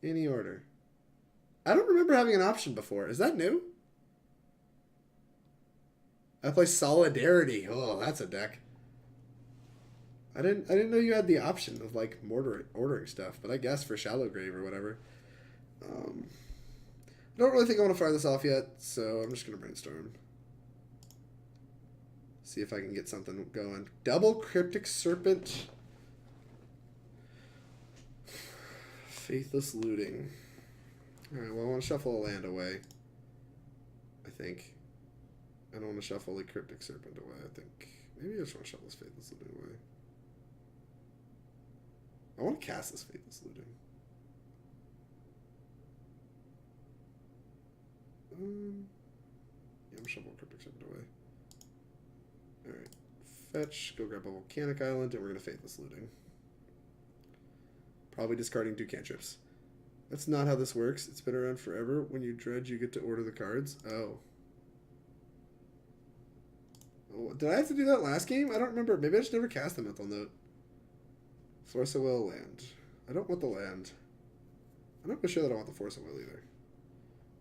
Any order. I don't remember having an option before. Is that new? I play Solidarity. Oh, that's a deck. I didn't know you had the option of like ordering stuff, but I guess for Shallow Grave or whatever. I don't really think I want to fire this off yet, so I'm just gonna Brainstorm. See if I can get something going. Double Cryptic Serpent. Faithless Looting. Alright, well I want to shuffle a land away. I think. I don't want to shuffle the Cryptic Serpent away, I think. Maybe I just want to shuffle this Faithless Looting away. I want to cast this Faithless Looting. Yeah, I'm shuffling Cryptic Serpent away. Alright. Fetch, go grab a Volcanic Island, and we're going to Faithless Looting. Probably discarding 2 cantrips. That's not how this works. It's been around forever. When you dredge, you get to order the cards. Oh. Oh, did I have to do that last game? I don't remember. Maybe I just never cast the mental note. Force of Will land. I don't want the land. I'm not sure that I want the Force of Will either.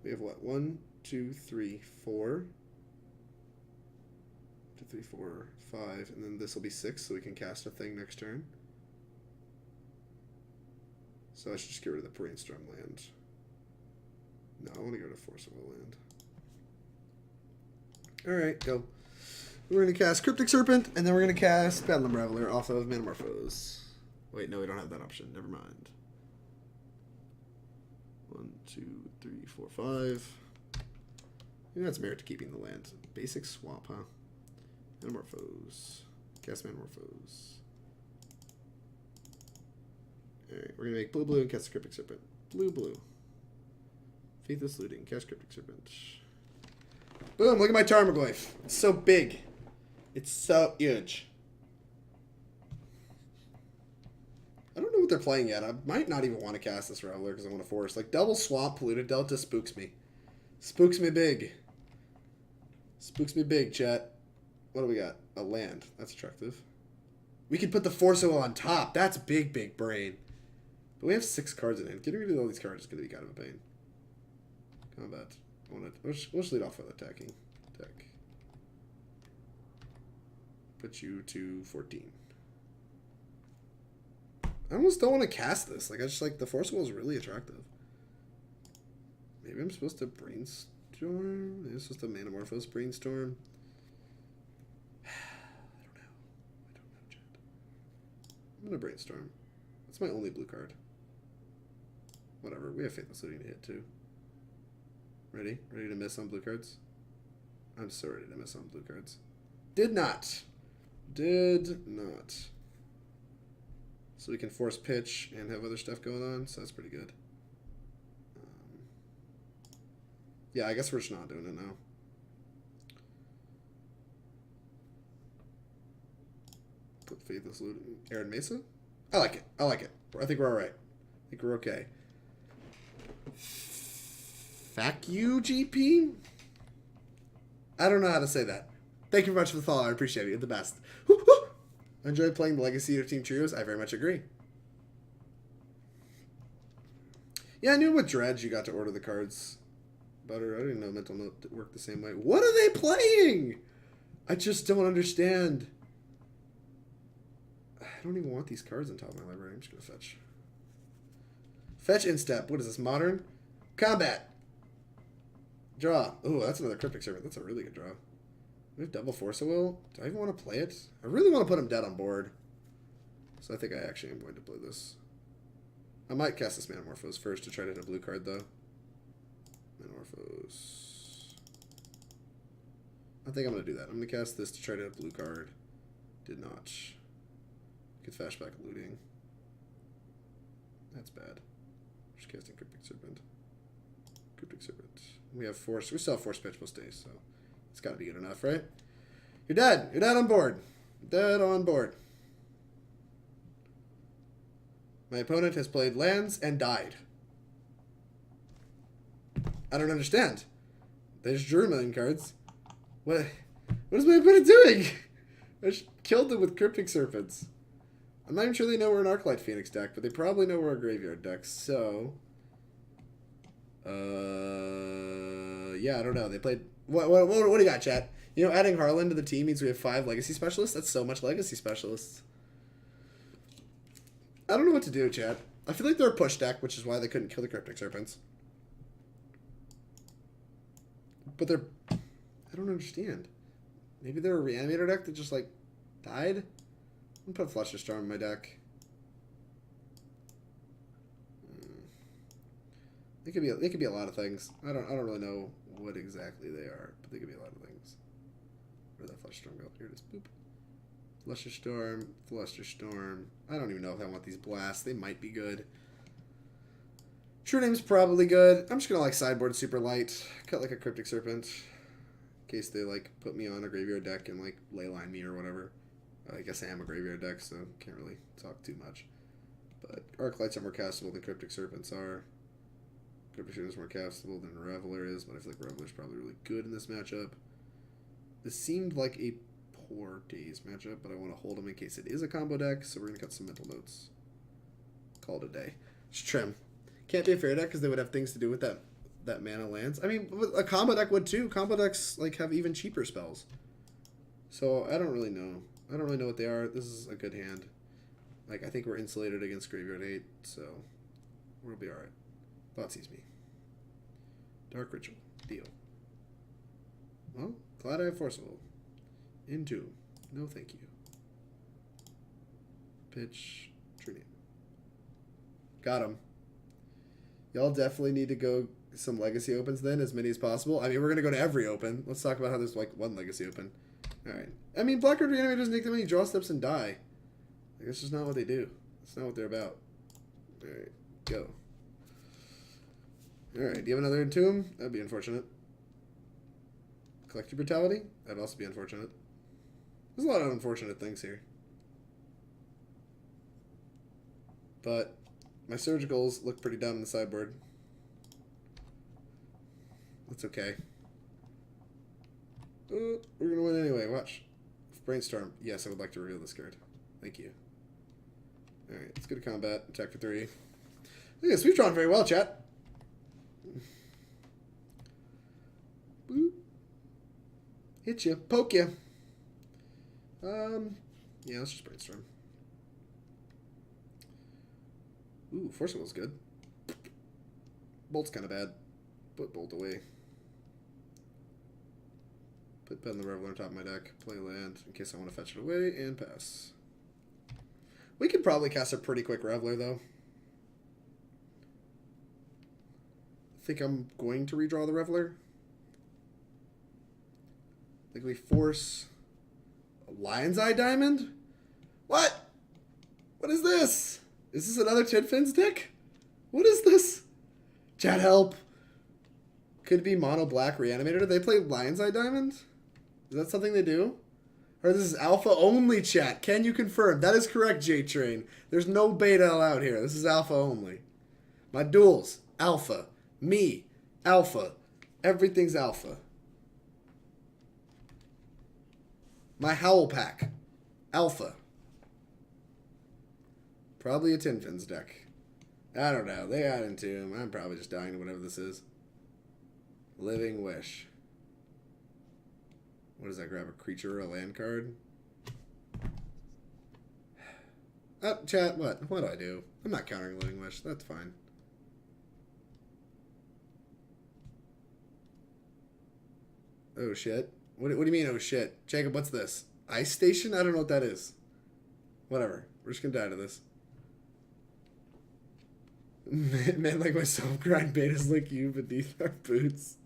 We have what? 1, 2, 3, 4. 2, 3, 4, 5. And then this will be 6, so we can cast a thing next turn. So I should just get rid of the Brainstorm land. No, I want to go to Force of Will land. Alright, go. We're going to cast Cryptic Serpent, and then we're going to cast Bedlam Reveler off of Manamorphose. Wait, no, we don't have that option. Never mind. 1, 2, 3, 4, 5. Maybe that's merit to keeping the land. Basic swap, huh? Manamorphose. Cast Manamorphose. Alright, we're going to make blue, blue, and cast Cryptic Serpent. Blue, blue. Faithless Looting. Cast Cryptic Serpent. Boom, look at my Tarmogoyf. It's so big. It's so huge. I don't know what they're playing yet. I might not even want to cast this Reveler because I want to force. Like, double swap Polluted Delta spooks me. Spooks me big. Spooks me big, chat. What do we got? A land. That's attractive. We can put the Force of Will on top. That's big, big brain. But we have 6 cards in hand. Getting rid of all these cards is going to be kind of a pain. Combat. We'll just lead off with attacking. Attack. Put you to 14. I almost don't want to cast this. Like, I just like the Force of Will is really attractive. Maybe I'm supposed to Brainstorm? Maybe I'm supposed to Manamorphose Brainstorm. I don't know, chat. I'm going to Brainstorm. That's my only blue card. Whatever. We have Faithless Looting to hit, too. Ready? Ready to miss on blue cards? I'm so ready to miss on blue cards. Did not. Did not. So we can force pitch and have other stuff going on, so that's pretty good. Yeah, I guess we're just not doing it now. Put Faithless Looting. Arid Mesa? I like it. I like it. I think we're alright. I think we're okay. Fuck you, GP? I don't know how to say that. Thank you very much for the follow. I appreciate it. You're the best. Woo, woo. I enjoy playing the Legacy Team Trios. I very much agree. Yeah, I knew with Dredge you got to order the cards. Butter, I didn't know Mental Note worked the same way. What are they playing? I just don't understand. I don't even want these cards on top of my library. I'm just going to fetch. Fetch Instep. What is this? Modern? Combat. Draw. Oh, that's another Cryptic Serpent. That's a really good draw. We have double Force of Will. Do I even want to play it? I really want to put him dead on board. So I think I actually am going to play this. I might cast this Manamorphose first to try to hit a blue card, though. Manamorphose. I think I'm going to do that. I'm going to cast this to try to hit a blue card. Did not. Could flashback Looting. That's bad. Just casting Cryptic Serpent. Cryptic Serpent. We have Force. We still have Force Pitch most days, so it's got to be good enough, right? You're dead. You're dead on board. Dead on board. My opponent has played lands and died. I don't understand. They just drew a million cards. What is my opponent doing? I just killed them with Cryptic Serpents. I'm not even sure they know we're an Arclight Phoenix deck, but they probably know we're a graveyard deck, so... yeah, I don't know. They played... What do you got, chat? You know, adding Harlan to the team means we have 5 Legacy Specialists? That's so much Legacy Specialists. I don't know what to do, chat. I feel like they're a push deck, which is why they couldn't kill the Cryptic Serpents. But they're... I don't understand. Maybe they're a Reanimator deck that just, like, died? I'm gonna put Flusterstorm in my deck. They could be a lot of things. I don't really know what exactly they are, but they could be a lot of things. Where'd that Flusterstorm go? Here it is. Boop. Flusterstorm, Flusterstorm. I don't even know if I want these blasts. They might be good. True-Name's probably good. I'm just gonna like sideboard super light. Cut like a Cryptic Serpent. In case they like put me on a graveyard deck and like leyline me or whatever. I guess I am a graveyard deck, so can't really talk too much. But Arclights are more castable than Cryptic Serpents are. Cryptic Serpent is more castable than Reveler is, but I feel like Reveler's probably really good in this matchup. This seemed like a poor Daze matchup, but I want to hold them in case it is a combo deck, so we're going to cut some mental notes. Call it a day. Just trim. Can't be a fair deck because they would have things to do with that mana lands. I mean, a combo deck would too. Combo decks like have even cheaper spells. So I don't really know. I don't really know what they are. This is a good hand. Like, I think we're insulated against Graveyard 8, so we'll be alright. Thought sees me. Dark Ritual. Deal. Well, glad I have Forcible. Into. No thank you. Pitch. True-Name. Got him. Y'all definitely need to go some Legacy Opens then, as many as possible. I mean, we're going to go to every Open. Let's talk about how there's like one Legacy Open. Alright. I mean, Blackguard Reanimator doesn't take that many draw steps and die. Like, that's just not what they do. That's not what they're about. Alright, go. Alright, do you have another Entomb? That'd be unfortunate. Collective Brutality? That'd also be unfortunate. There's a lot of unfortunate things here. But my Surgicals look pretty dumb in the sideboard. That's okay. We're going to win anyway. Watch. Brainstorm. Yes, I would like to reveal this card. Thank you. Alright, let's go to combat. Attack for 3. Look at this. We've drawn very well, chat. Boop. Hit you. Poke you. Yeah, let's just Brainstorm. Ooh, Forcible's good. Bolt's kind of bad. Put Bolt away. Put Bedlam Reveler on top of my deck. Play land in case I want to fetch it away and pass. We could probably cast a pretty quick Reveler though. I think I'm going to redraw the Reveler. I think we force a Lion's Eye Diamond? What? What is this? Is this another Tin Fins deck? What is this? Chat, help. Could it be Mono Black Reanimator? Do they play Lion's Eye Diamond? Is that something they do? Or this is alpha only, chat. Can you confirm? That is correct, J-Train. There's no beta allowed here. This is alpha only. My duels, alpha. Me, alpha. Everything's alpha. My Howl Pack, alpha. Probably a Tin Fins deck. I don't know. They got into him. I'm probably just dying to whatever this is. Living Wish. What does that grab? A creature or a land card? Chat, what? What do I do? I'm not countering Living Wish. That's fine. Oh, shit. What do you mean, oh, shit? Jacob, what's this? Ice Station? I don't know what that is. Whatever. We're just gonna die to this. Man like myself grind betas like you beneath our boots.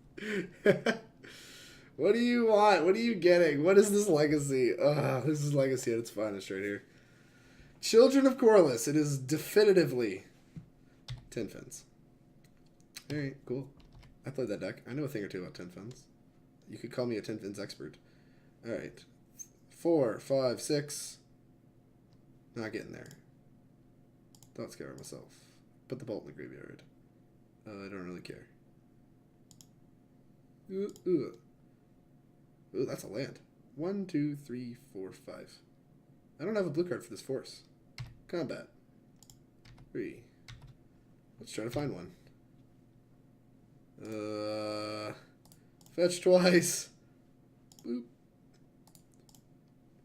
What do you want? What are you getting? What is this Legacy? This is Legacy at its finest right here. Children of Corliss. It is definitively Tin Fins. Alright, cool. I played that deck. I know a thing or two about 10 fins. You could call me a 10 fins expert. Alright. 4, 5, 6. Not getting there. Thought Scour myself. Put the bolt in the graveyard. I don't really care. Ooh, that's a land. 1, 2, 3, 4, 5. I don't have a blue card for this force. Combat. 3. Let's try to find one. Fetch twice. Boop.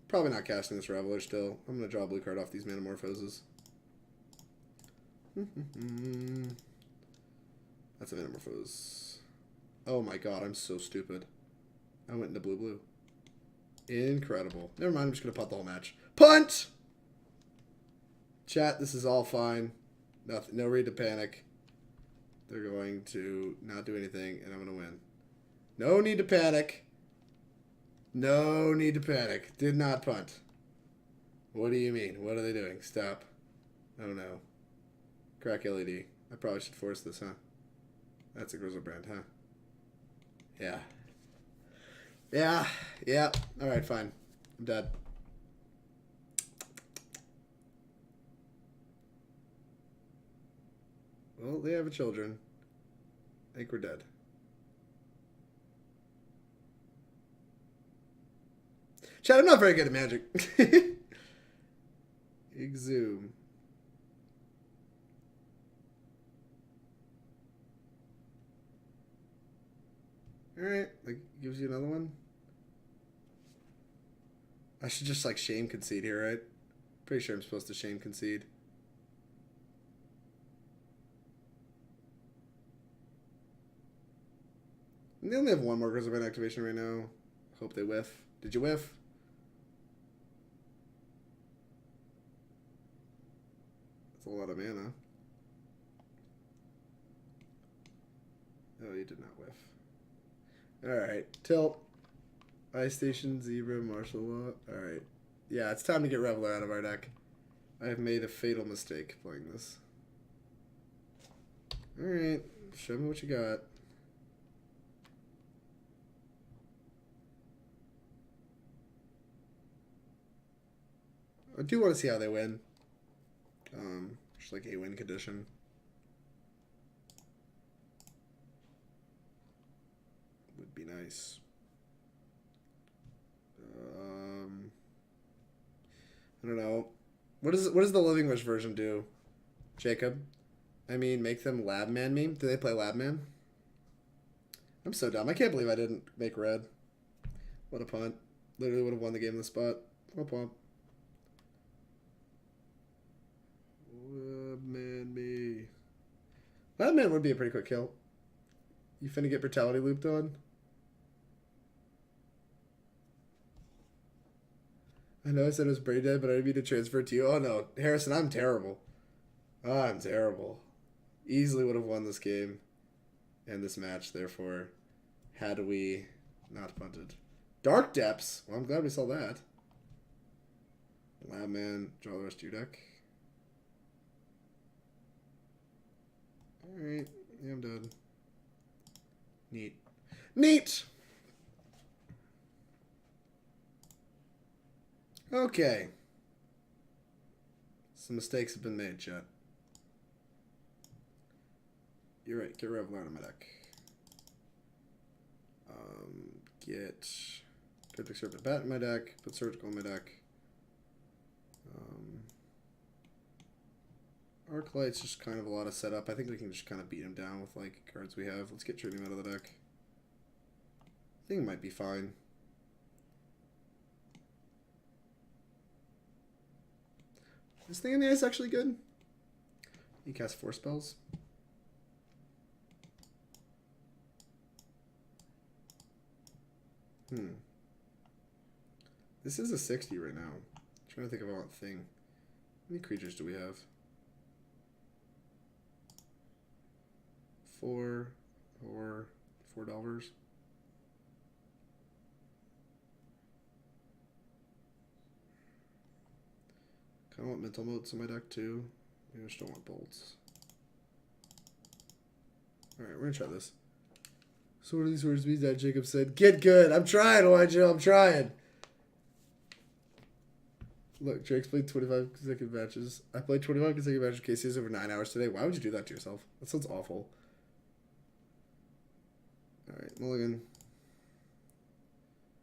Probably not casting this Reveler still. I'm going to draw a blue card off these Manamorphoses. That's a Manamorphose. Oh my god, I'm so stupid. I went into blue. Incredible. Never mind, I'm just going to punt the whole match. Punt! Chat, this is all fine. Nothing, no reason to panic. They're going to not do anything, and I'm going to win. No need to panic. No need to panic. Did not punt. What do you mean? What are they doing? Stop. Oh no. Crack LED. I probably should force this, huh? That's a Grizzlebrand, huh? Yeah. Yeah. Alright, fine. I'm dead. Well, they have children. I think we're dead. Chad, I'm not very good at Magic. Exhume. Alright, like, gives you another one. I should just, like, shame concede here, right? Pretty sure I'm supposed to shame concede. And they only have one more Grizzlebrand activation right now. Hope they whiff. Did you whiff? That's a lot of mana. Oh, you did not whiff. Alright, tilt. Ice Station, Zebra, Martial Law. Alright. Yeah, it's time to get Reveler out of our deck. I have made a fatal mistake playing this. Alright, show me what you got. I do want to see how they win. Just like a win condition. Would be nice. I don't know. What does the Living Wish version do, Jacob? I mean, make them Labman meme? Do they play Labman? I'm so dumb. I can't believe I didn't make red. What a punt. Literally would have won the game on the spot. Womp womp. Labman me. Labman would be a pretty quick kill. You finna get Brutality looped on? I know I said it was brain dead, but I didn't mean to transfer to you. Oh no, Harrison, I'm terrible. Oh, I'm terrible. Easily would have won this game and this match, therefore, had we not punted. Dark Depths. Well, I'm glad we saw that. Labman, draw the rest of your deck. Alright, yeah, I'm done. Neat. Neat! Okay. Some mistakes have been made, chat. You're right, get Reveler out of my deck. Get Cryptic Serpent Bat in my deck, put Surgical in my deck. Arclight's just kind of a lot of setup. I think we can just kind of beat him down with like cards we have. Let's get True-Name out of the deck. I think it might be fine. Is this thing in the ice actually good? You cast 4 spells. This is a 60 right now. I'm trying to think of a thing. How many creatures do we have? 4 or 4 Delvers. Kind of want mental motes in my deck too. I just don't want bolts. Alright, we're gonna try this. So what are these words mean that Jacob said? Get good. I'm trying, Elijah. I'm trying. Look, Drake's played 25 consecutive matches. I played 25 consecutive matches. Casey has over 9 hours today. Why would you do that to yourself? That sounds awful. Alright, mulligan.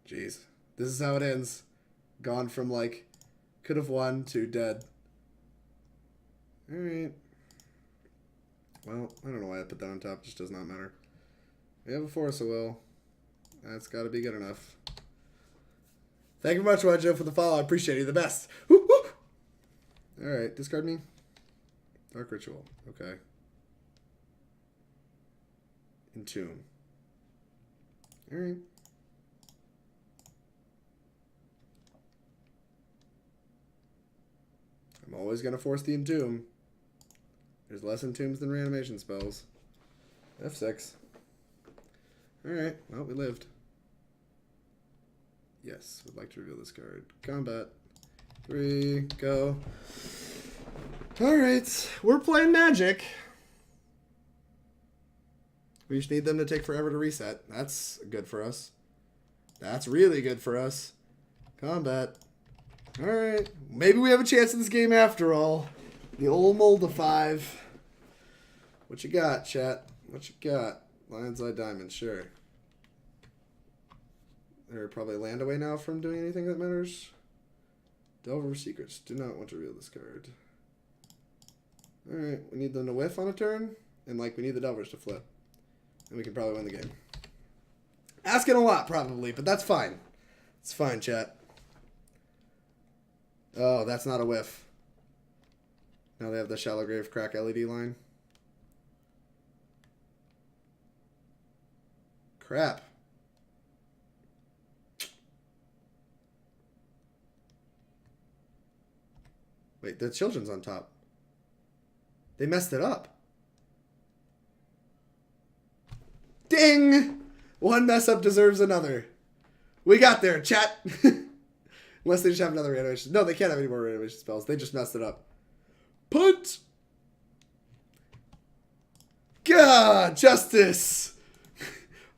Jeez. This is how it ends. Gone from, like, could have won to dead. Alright. Well, I don't know why I put that on top. It just does not matter. We have a Force of Will. That's got to be good enough. Thank you very much, Wajo, for the follow. I appreciate you. The best. Woo, woo. Alright, discard me. Dark Ritual. Okay. Entomb. Alright. I'm always going to force the Entomb. There's less Entombs than reanimation spells. F6. Alright, well, we lived. Yes, would like to reveal this card. Combat. 3, go. Alright, we're playing Magic. We just need them to take forever to reset. That's good for us. That's really good for us. Combat. Alright, maybe we have a chance in this game after all. The old Molda 5. What you got, chat? What you got? Lion's Eye Diamond, sure. They're probably land away now from doing anything that matters. Delver Secrets. Do not want to reveal this card. Alright, we need them to whiff on a turn. And, like, we need the Delvers to flip. And we can probably win the game. Asking a lot, probably, but that's fine. It's fine, chat. Oh, that's not a whiff. Now they have the Shallow Grave Crack LED line. Crap. Wait, the children's on top. They messed it up. Ding! One mess up deserves another. We got there, chat. Unless they just have another reanimation. No, they can't have any more reanimation spells. They just messed it up. Punt! God, justice!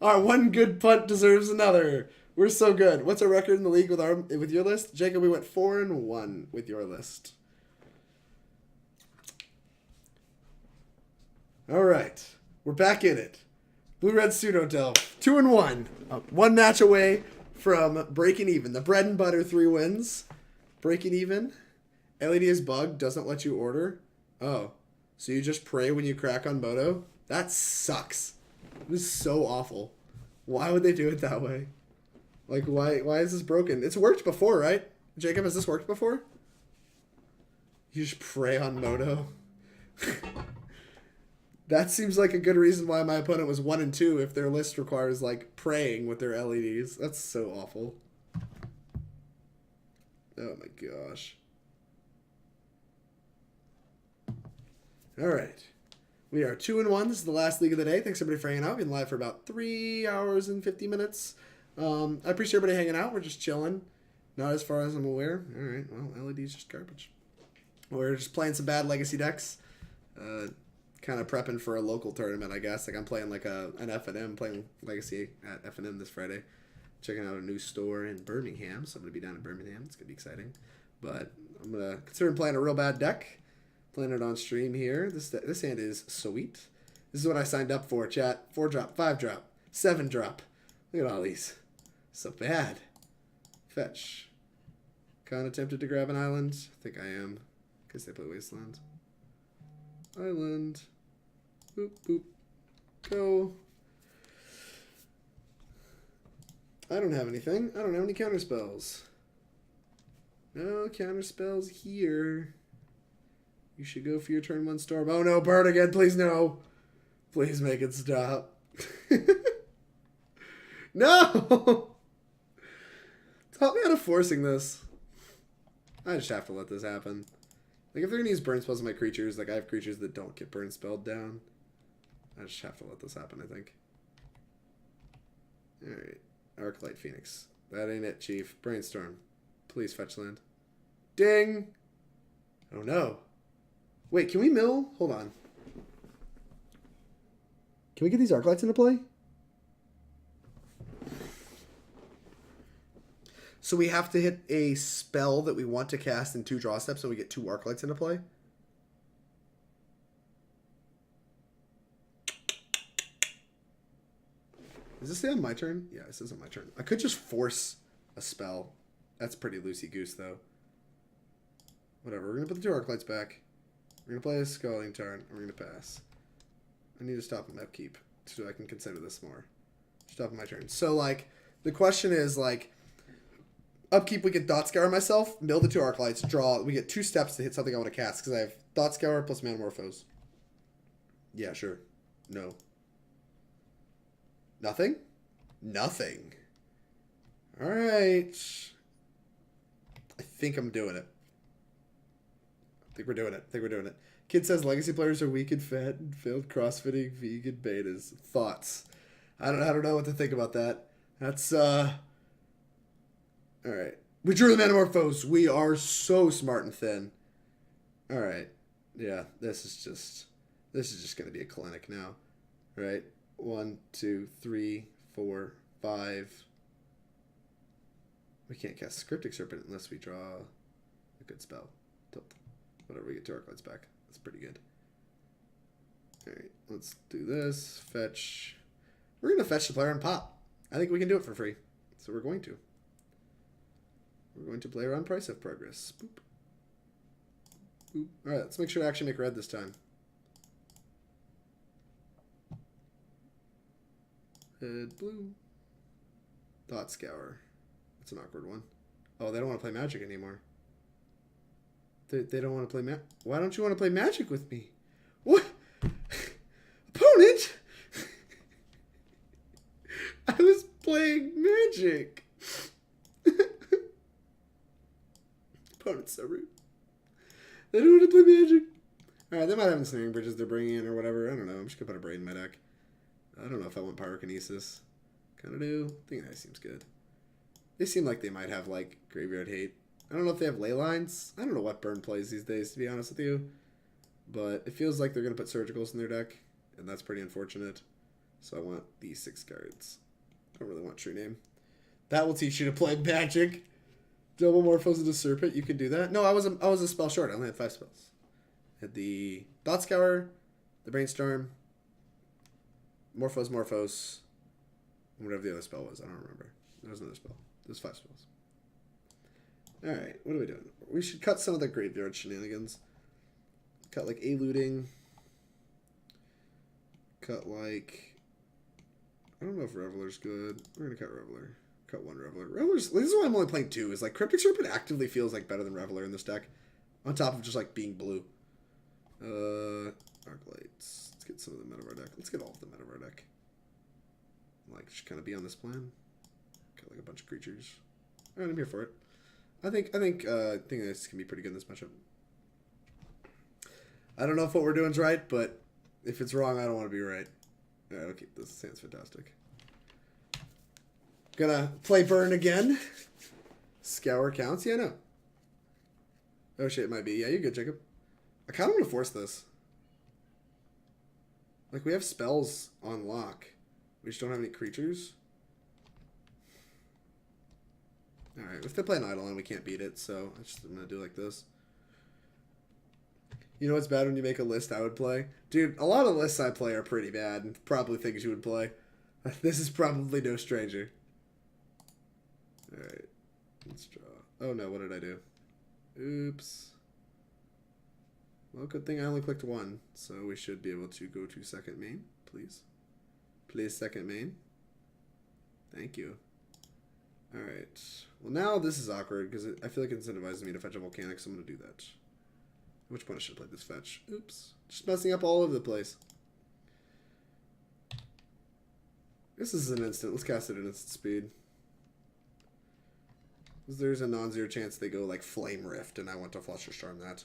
Our one good punt deserves another. We're so good. What's our record in the league with your list? Jacob, we went 4-1 with your list. All right. We're back in it. Blue-Red Pseudo-Delve. 2-1. One match away from breaking even. The bread and butter 3 wins. Breaking even. LED is bugged. Doesn't let you order. Oh. So you just pray when you crack on Moto? That sucks. It is so awful. Why would they do it that way? Like, why is this broken? It's worked before, right? Jacob, has this worked before? You just pray on Moto? That seems like a good reason why my opponent was 1-2 if their list requires, like, praying with their LEDs. That's so awful. Oh my gosh. Alright. We are 2-1. This is the last league of the day. Thanks everybody for hanging out. We've been live for about 3 hours and 50 minutes. I appreciate everybody hanging out. We're just chilling. Not as far as I'm aware. Alright, well, LED's just garbage. We're just playing some bad Legacy decks. Kind of prepping for a local tournament, I guess. Like, I'm playing like an F&M, playing Legacy at F&M this Friday. Checking out a new store in Birmingham, so I'm going to be down in Birmingham. It's going to be exciting. But I'm going to consider playing a real bad deck. Playing it on stream here. This hand is sweet. This is what I signed up for, chat. 4-drop, 5-drop, 7-drop. Look at all these. So bad. Fetch. Kind of tempted to grab an island. I think I am. Because they play Wasteland. Island. Boop, boop. Go. I don't have anything. I don't have any counterspells. No counterspells here. You should go for your turn 1 storm. Oh no, burn again. Please no. Please make it stop. No! Taught me how to forcing this. I just have to let this happen. Like, if they're going to use burn spells on my creatures, like, I have creatures that don't get burn spelled down. I just have to let this happen, I think. Alright. Arclight Phoenix. That ain't it, Chief. Brainstorm. Please fetch land. Ding! Oh, no. Wait, can we mill? Hold on. Can we get these Arclights into play? So we have to hit a spell that we want to cast in 2 draw steps so we get 2 Arclights into play? Is this on my turn? Yeah, this is on my turn. I could just force a spell. That's pretty loosey-goose, though. Whatever. We're going to put the 2 Arclights back. We're going to play a Scalding Tarn. We're going to pass. I need to stop him upkeep so I can consider this more. Stop my turn. So, like, the question is, like, upkeep, we get Thought Scour myself, mill the 2 Arclights, draw. We get 2 steps to hit something I want to cast because I have Thought Scour plus Manamorphose. Yeah, sure. No. Nothing? Nothing. Alright. I think I'm doing it. I think we're doing it. Kid says legacy players are weak and fat and failed crossfitting vegan betas. Thoughts? I don't know what to think about that. That's Alright. We drew the Manamorphose. We are so smart and thin. Alright. Yeah, this is just gonna be a clinic now. Right? 1, 2, 3, 4, 5. We can't cast Cryptic Serpent unless we draw a good spell. Tilt. Whatever, we get 2 Arclights back. That's pretty good. Alright, let's do this. Fetch. We're going to fetch the player and pop. I think we can do it for free. So we're going to. We're going to play around Price of Progress. Boop. Boop. Alright, let's make sure to actually make red this time. Red, blue. Thought Scour. That's an awkward one. Oh, they don't want to play Magic anymore. They don't want to play Why don't you want to play Magic with me? What? Opponent? I was playing Magic. Opponent's so rude. They don't want to play Magic. Alright, they might have Ensnaring Bridges they're bringing in or whatever. I don't know. I'm just going to put a Abrade in my deck. I don't know if I want Pyrokinesis. Kind of do. I think that seems good. They seem like they might have, like, Graveyard Hate. I don't know if they have ley lines. I don't know what burn plays these days, to be honest with you. But it feels like they're going to put Surgicals in their deck, and that's pretty unfortunate. So I want these 6 cards. I don't really want True-Name. That will teach you to play Magic. Double Morphos into Serpent. You can do that. No, I was a spell short. I only had 5 spells. I had the Thought Scour, the Brainstorm, Morphos, and whatever the other spell was. I don't remember. There was another spell. There's 5 spells. Alright, what are we doing? We should cut some of the graveyard shenanigans. Cut, like, a looting. Cut, like... I don't know if Reveler's good. We're going to cut Reveler. Cut 1 Reveler. Reveler's... This is why I'm only playing 2. Is, like, Cryptic Serpent actively feels, like, better than Reveler in this deck. On top of just, like, being blue. Arclights. Let's get some of them out of our deck. Let's get all of them out of our deck. Like, just kind of be on this plan. Got, like, a bunch of creatures. Alright, I'm here for it. I think this can be pretty good in this matchup. I don't know if what we're doing is right, but if it's wrong, I don't want to be right. Alright, I'll keep this. Sounds fantastic. Gonna play Burn again. Scour counts? Yeah, no. Oh shit, it might be. Yeah, you're good, Jacob. I kind of want to force this. Like, we have spells on lock. We just don't have any creatures. Alright, if they play an Eidolon, we can't beat it, so I'm going to do like this. You know what's bad when you make a list I would play? Dude, a lot of lists I play are pretty bad, and probably things you would play. This is probably no stranger. Alright, let's draw. Oh no, what did I do? Oops. Well, good thing I only clicked 1, so we should be able to go to second main, please. Please, second main. Thank you. Alright. Well, now this is awkward, because I feel like it incentivizes me to fetch a Volcanic, so I'm going to do that. At which point I should have played this fetch. Oops. Just messing up all over the place. This is an instant. Let's cast it at instant speed. There's a non-zero chance they go, like, Flame Rift, and I want to Flusterstorm that.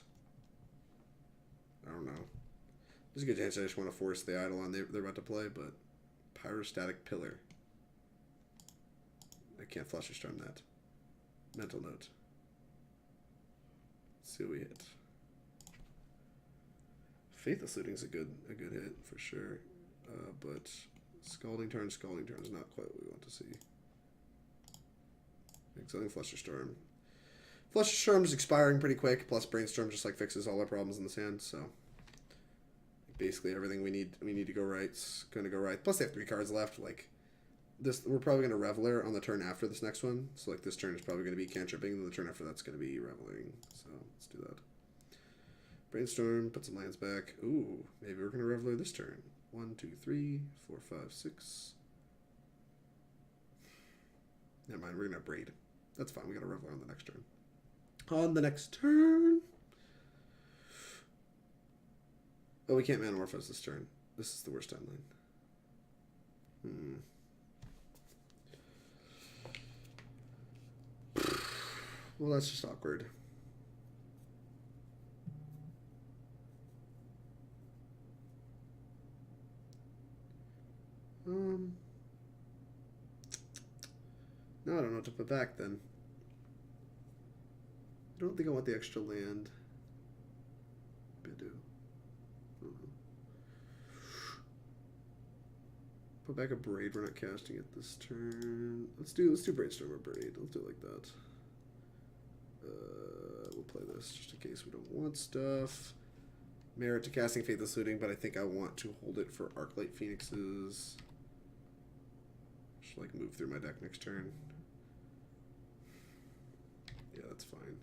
I don't know. There's a good chance I just want to force the Eidolon they're about to play, but... Pyrostatic Pillar. I can't Flusterstorm that. Mental note. Let's see what we hit. Faithless Looting's a good hit, for sure. But Scalding Tarn is not quite what we want to see. Exciting Flusterstorm. Flusterstorm is expiring pretty quick, plus Brainstorm just like fixes all our problems in this hand, so basically everything we need to go right's gonna go right. Plus they have 3 cards left. Like this, we're probably gonna Reveler on the turn after this next one. So like this turn is probably gonna be cantripping, and then the turn after that's gonna be Reveling. So let's do that. Brainstorm, put some lands back. Ooh, maybe we're gonna Reveler this turn. 1, 2, 3, 4, 5, 6. Never mind, we're gonna Abrade. That's fine. We got a Reveler on the next turn. On the next turn. Oh, we can't Manamorphose this turn. This is the worst timeline. Well, that's just awkward. No, I don't know what to put back then. I don't think I want the extra land. Put back a Abrade. We're not casting it this turn. Let's do Brainstorm or Abrade. Let's do it like that. We'll play this just in case we don't want stuff. Merit to casting Faithless Looting, but I think I want to hold it for Arclight Phoenixes. Should like move through my deck next turn. Yeah, that's fine.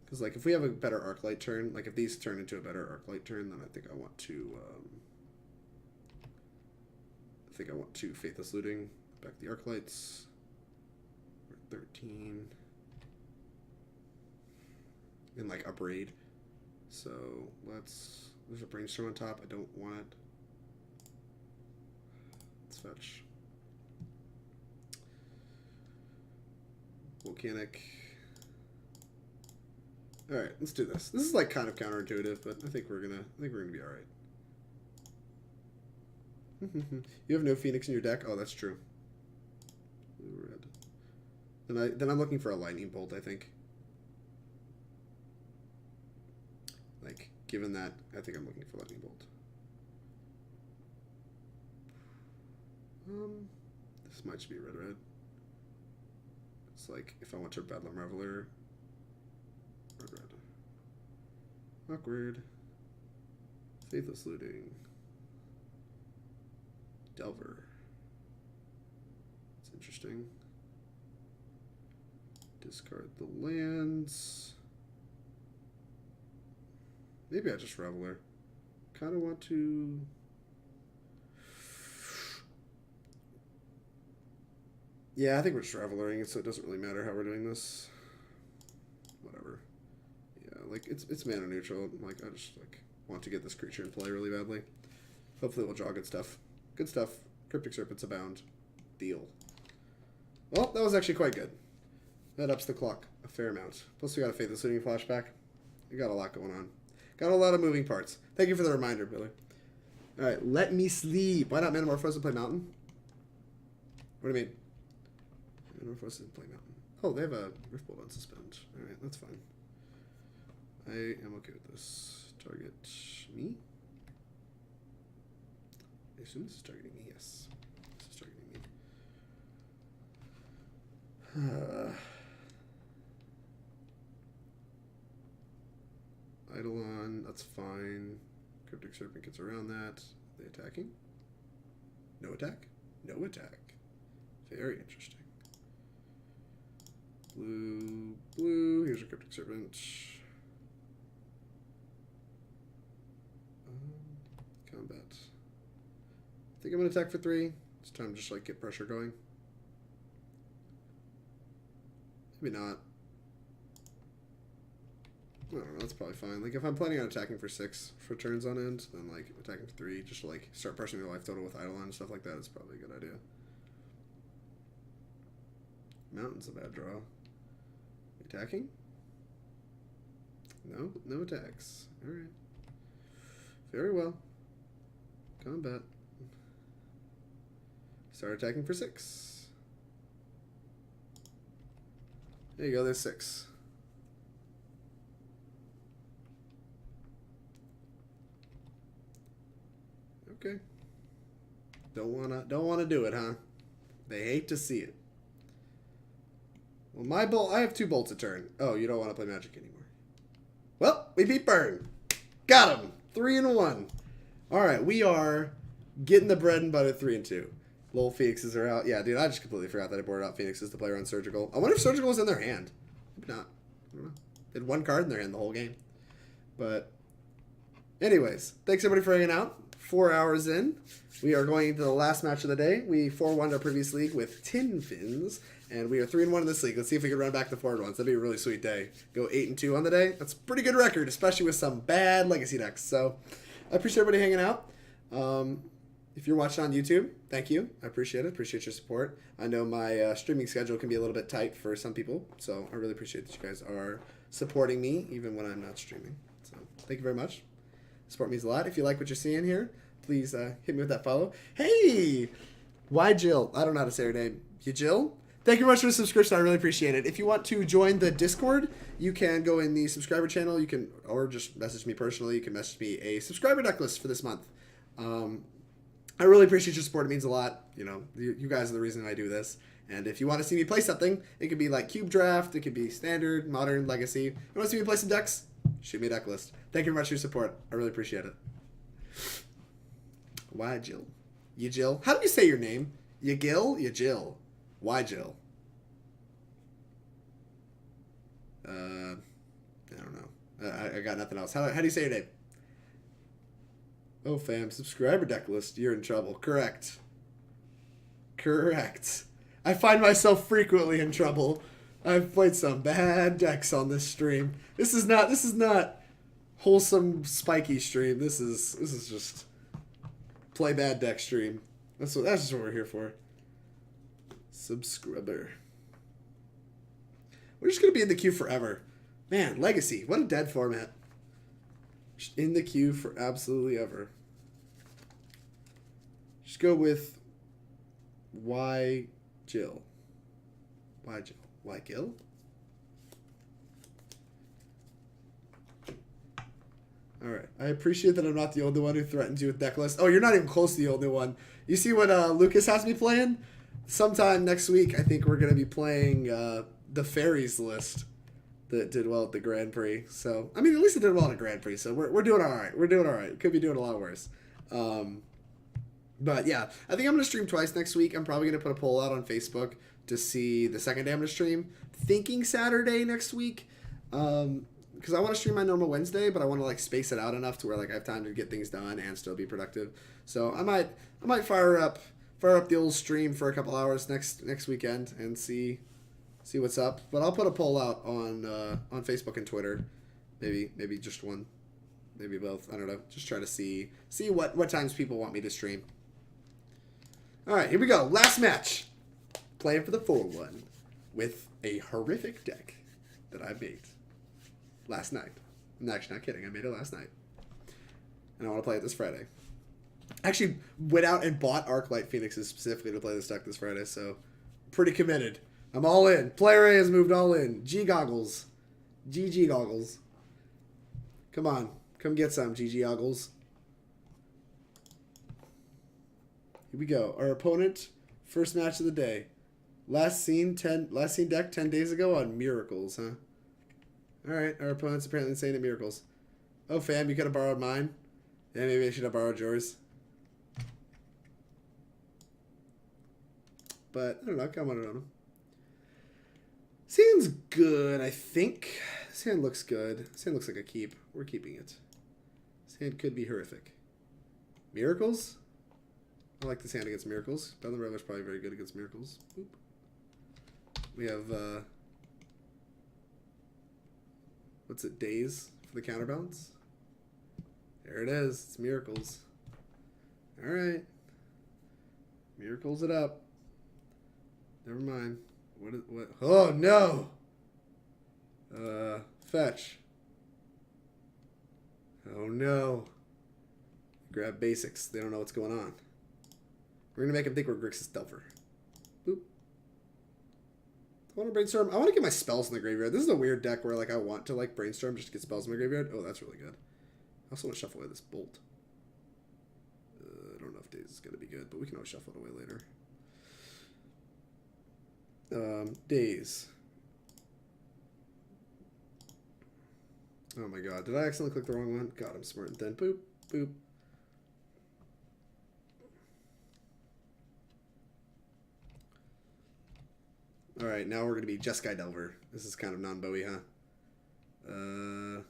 Because like if we have a better Arclight turn, like if these turn into a better Arclight turn, then I think I want to Faithless Looting. Back the Arclights. We're at 13. And like Abrade. So there's a Brainstorm on top. I don't want it. Let's fetch. Volcanic. Alright, let's do this. This is like kind of counterintuitive, but I think we're gonna be alright. You have no Phoenix in your deck? Oh, that's true. Blue, red. Then I'm looking for a lightning bolt, I think. Like, given that, I think I'm looking for lightning bolt. This might just be red. It's like if I want to Bedlam Reveler. Red. Awkward. Faithless Looting. Delver. It's interesting. Discard the lands. Maybe I just Reveler. Kind of want to... Yeah, I think we're just Revelering, so it doesn't really matter how we're doing this. Whatever. Yeah, like, it's mana neutral. Like, I just, like, want to get this creature in play really badly. Hopefully we'll draw good stuff. Good stuff. Cryptic Serpents abound. Deal. Well, that was actually quite good. That ups the clock a fair amount. Plus we got a Faithless Looting flashback. We got a lot going on. Got a lot of moving parts. Thank you for the reminder, Billy. Alright, let me sleep. Why not Manamorphose and play Mountain? What do you mean? Manamorphose and play Mountain. Oh, they have a Riftbolt on suspend. Alright, that's fine. I am okay with this. Target me? I assume this is targeting me, yes. This is targeting me. Eidolon, that's fine. Cryptic Serpent gets around that. Are they attacking? No attack? No attack. Very interesting. Blue. Here's a Cryptic Serpent. Combat. I think I'm going to attack for 3. It's time to just like get pressure going. Maybe not. I don't know, that's probably fine. Like, if I'm planning on attacking for 6 for turns on end, then, like, attacking for 3, just to, like, start pressuring the life total with Eidolon and stuff like that is probably a good idea. Mountain's a bad draw. Attacking? No? No attacks. Alright. Very well. Combat. Start attacking for 6. There you go, there's 6. Okay. Don't wanna do it, huh? They hate to see it. Well, my bolt. I have 2 bolts a turn. Oh, you don't want to play Magic anymore. Well, we beat Burn. Got him. 3-1. All right, we are getting the bread and butter 3-2. Little Phoenixes are out. Yeah, dude, I just completely forgot that I boarded out Phoenixes to play around Surgical. I wonder if Surgical was in their hand. Maybe not. I don't know. They had 1 card in their hand the whole game. But, anyways, thanks everybody for hanging out. 4 hours in. We are going into the last match of the day. We 4-1'd our previous league with 10 fins. And we are 3-1 in this league. Let's see if we can run back to 4-1. That'd be a really sweet day. Go 8-2 on the day. That's a pretty good record, especially with some bad legacy decks. So, I appreciate everybody hanging out. If you're watching on YouTube, thank you. I appreciate it. Appreciate your support. I know my streaming schedule can be a little bit tight for some people, so I really appreciate that you guys are supporting me even when I'm not streaming. So thank you very much. Support means a lot. If you like what you're seeing here, please hit me with that follow. Hey, why Jill? I don't know how to say her name. You Jill? Thank you very much for the subscription. I really appreciate it. If you want to join the Discord, you can go in the subscriber channel. You can, or just message me personally. You can message me a subscriber deck list for this month. I really appreciate your support. It means a lot. You know, you guys are the reason I do this. And if you want to see me play something, it could be like Cube Draft. It could be Standard, Modern, Legacy. You want to see me play some decks? Shoot me a deck list. Thank you very much for your support. I really appreciate it. Why Jill? You Jill? How do you say your name? You Gil? You Jill? Why Jill? I don't know. I got nothing else. How do you say your name? Oh, fam, subscriber deck list. You're in trouble. Correct. Correct. I find myself frequently in trouble. I've played some bad decks on this stream. This is not wholesome, spiky stream. This is just play bad deck stream. That's just what we're here for. Subscriber. We're just gonna be in the queue forever. Man, Legacy. What a dead format. Just in the queue for absolutely ever. Just go with why Jill. Why Jill? Why Gil? Alright. I appreciate that I'm not the only one who threatens you with Decklist. Oh, you're not even close to the only one. You see what Lucas has me playing? Sometime next week, I think we're going to be playing the Fairies list that did well at the Grand Prix. So, I mean, at least it did well at a Grand Prix. So, we're doing all right. We're doing all right. Could be doing a lot worse. But, yeah. I think I'm going to stream twice next week. I'm probably going to put a poll out on Facebook to see the second day I'm going to stream. Thinking Saturday next week. Because I want to stream my normal Wednesday, but I want to, like, space it out enough to where, like, I have time to get things done and still be productive. So, I might fire up the old stream for a couple hours next weekend and see what's up. But I'll put a poll out on Facebook and Twitter. Maybe just one. Maybe both. I don't know. Just try to see what times people want me to stream. Alright, here we go. Last match. Playing for the 4-1 with a horrific deck that I made last night. I'm actually not kidding. I made it last night. And I want to play it this Friday. Actually went out and bought Arclight Phoenixes specifically to play this deck this Friday, so pretty committed. I'm all in. Player A has moved all in. G goggles. GG goggles. Come on. Come get some, GG goggles. Here we go. Our opponent, first match of the day. Last seen deck 10 days ago on Miracles, huh? Alright, our opponent's apparently insane at Miracles. Oh, fam, you could have borrowed mine. Yeah, maybe I should have borrowed yours. But, I don't know, come on him. This hand's good, I think. This hand looks good. This hand looks like a keep. We're keeping it. This hand could be horrific. Miracles? I like this hand against Miracles. Bedlam Reveler's probably very good against Miracles. Oop. We have, what's it, Daze for the counterbalance? There it is. It's Miracles. Alright. Miracles it up. Never mind. What? Oh, no! Fetch. Oh, no. Grab basics. They don't know what's going on. We're going to make them think we're Grixis Delver. Boop. I want to Brainstorm. I want to get my spells in the graveyard. This is a weird deck where, like, I want to, like, Brainstorm just to get spells in my graveyard. Oh, that's really good. I also want to shuffle away this Bolt. This is going to be good, but we can always shuffle it away later. Daze. Oh my god, did I accidentally click the wrong one? God, I'm smart and thin. Boop, boop. Alright, now we're going to be Jeskai Delver. This is kind of non-Bowie, huh? I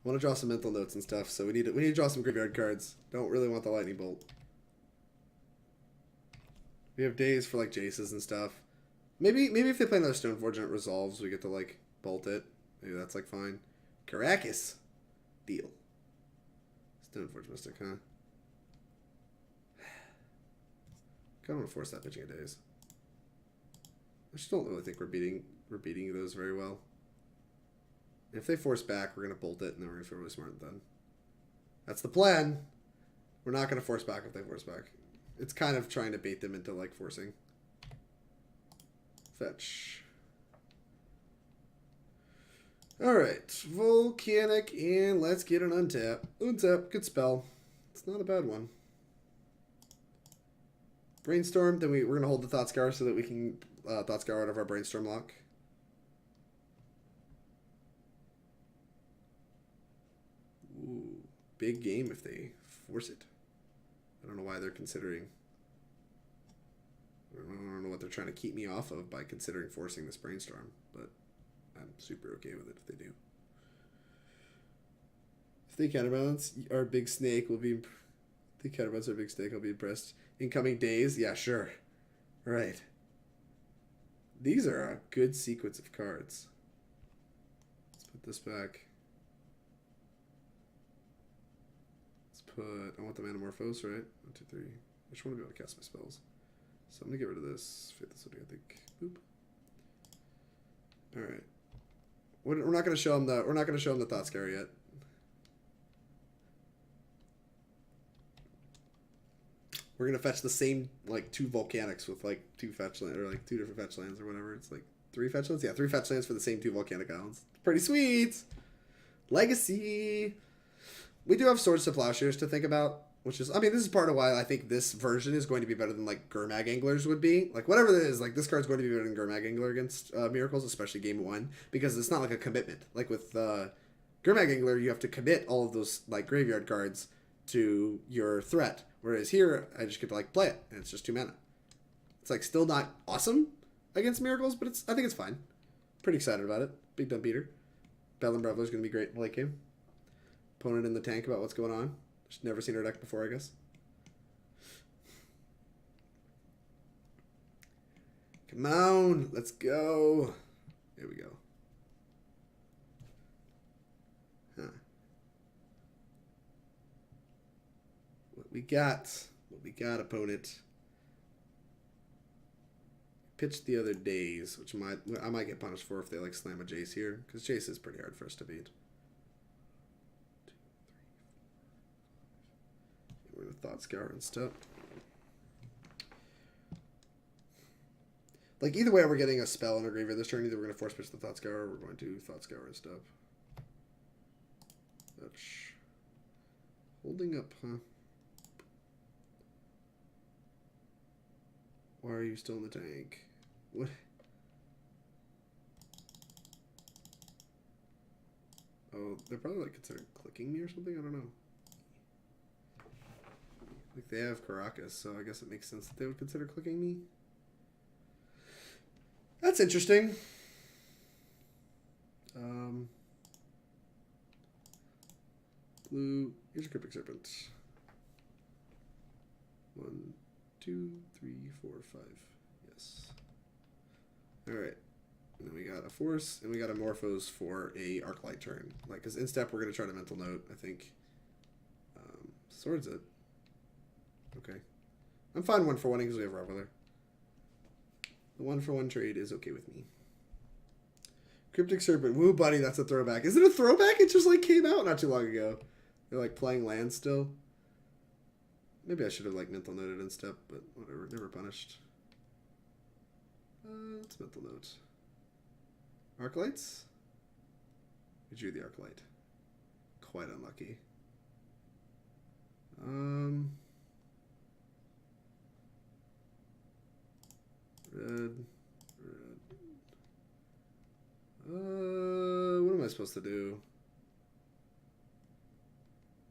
want to draw some mental notes and stuff, so we need to draw some graveyard cards. Don't really want the lightning bolt. We have Daze for like Jaces and stuff. Maybe if they play another Stoneforge and it resolves, we get to like bolt it. Maybe that's like fine. Caracas. Deal. Stoneforge Mystic, huh? Kind of want to force that pitching a Daze. I just don't really think we're beating those very well. If they force back, we're going to bolt it, and then we're going to feel really smart then. That's the plan. We're not going to force back if they force back. It's kind of trying to bait them into, like, forcing. Fetch. Alright. Volcanic, and let's get an untap. Untap, good spell. It's not a bad one. Brainstorm, then we're going to hold the Thought Scour so that we can Thought Scour out of our Brainstorm lock. Ooh, big game if they force it. I don't know why they're considering. I don't know what they're trying to keep me off of by considering forcing this Brainstorm, but I'm super okay with it if they do. If they counterbalance, our big snake will be. If they counterbalance our big snake, I'll be impressed. Incoming Daze, yeah, sure. All right. These are a good sequence of cards. Let's put this back. Let's put, I want the Manamorphose, right? 1, 2, 3. I just want to be able to cast my spells. So I'm going to get rid of this. Faithless Looting, I think. Boop. Alright. We're not going to show them the Thought Scour yet. We're going to fetch the same, like, 2 Volcanics with, like, 2 fetch lands, or, like, 2 different fetch lands or whatever. It's, like, 3 fetch lands? Yeah, 3 fetch lands for the same 2 Volcanic Islands. Pretty sweet! Legacy! We do have Swords to Plowshares to think about, which is, I mean, this is part of why I think this version is going to be better than, like, Gurmag Anglers would be. Like, whatever it is, like, this card's going to be better than Gurmag Angler against Miracles, especially Game 1, because it's not, like, a commitment. Like, with Gurmag Angler, you have to commit all of those, like, graveyard cards to your threat. Whereas here, I just get to, like, play it, and it's just 2 mana. It's, like, still not awesome against Miracles, but I think it's fine. Pretty excited about it. Big dumb beater. Bedlam Reveler is going to be great in the late game. Opponent in the tank about what's going on. Just never seen her deck before, I guess. Come on, let's go. Here we go. Huh. What we got, opponent. Pitched the other Daze, which I might get punished for if they like slam a Jace here, because Jace is pretty hard for us to beat. 2, 3, 4, 5. We're gonna Thought Scour and stuff. Like either way, we're getting a spell in our graveyard this turn. Either we're gonna force pitch the Thought Scour, or we're going to Thought Scour and stuff. That's holding up, huh? Why are you still in the tank? What? Oh, they're probably like considering clicking me or something? I don't know. Like they have Caracas, so I guess it makes sense that they would consider clicking me. That's interesting. Blue. Here's a Cryptic Serpent. 1, 2, 3, 4, 5. Yes. Alright. And then we got a Force, and we got a Morphose for a Arclight turn. Like, because in step, we're going to try to Mental Note, I think. Swords it. Okay. I'm fine 1-for-1 because we have Reveler. The 1-for-1 trade is okay with me. Cryptic Serpent. Woo, buddy, that's a throwback. Is it a throwback? It just, like, came out not too long ago. They're, like, playing land still. Maybe I should have, like, Mental Noted in step, but whatever. Never punished. Let's Mental Note. Arclights? We drew the Arclight. Quite unlucky. Red. What am I supposed to do?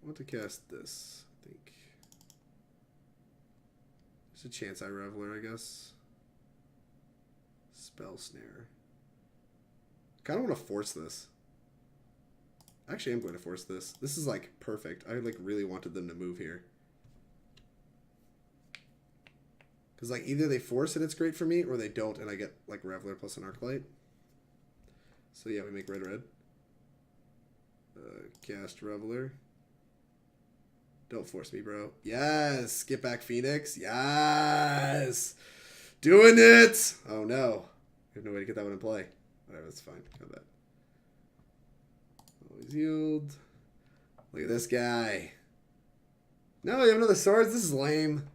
I want to cast this, I think. There's a chance I Reveler, I guess. Spell Snare. Kind of want to force this. Actually, I'm going to force this. This is like perfect. I like really wanted them to move here. Because like either they force and it's great for me, or they don't and I get like Reveler plus an Arclight. So yeah, we make red. Cast Reveler. Don't force me, bro. Yes! Get back Phoenix. Yes! Doing it! Oh no. I have no way to get that one in play. Whatever, that's fine. Got that. Always yield. Look at this guy. No, you have another swords? This is lame.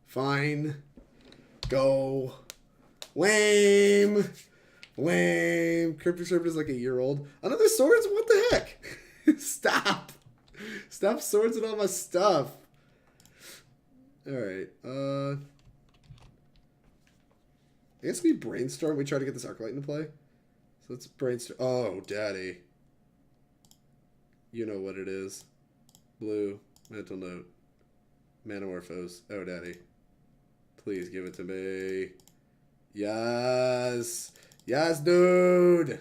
Fine. Go. Lame. Lame. Cryptic Serpent is like a year old. Another swords? What the heck? Stop. Stop swords and all my stuff. Alright. I guess we Brainstorm. We try to get this Arclight into play. So let's Brainstorm. Oh, daddy. You know what it is. Blue. Mental Note. Manamorphose. Oh, daddy. Please give it to me. Yes. Yes, dude.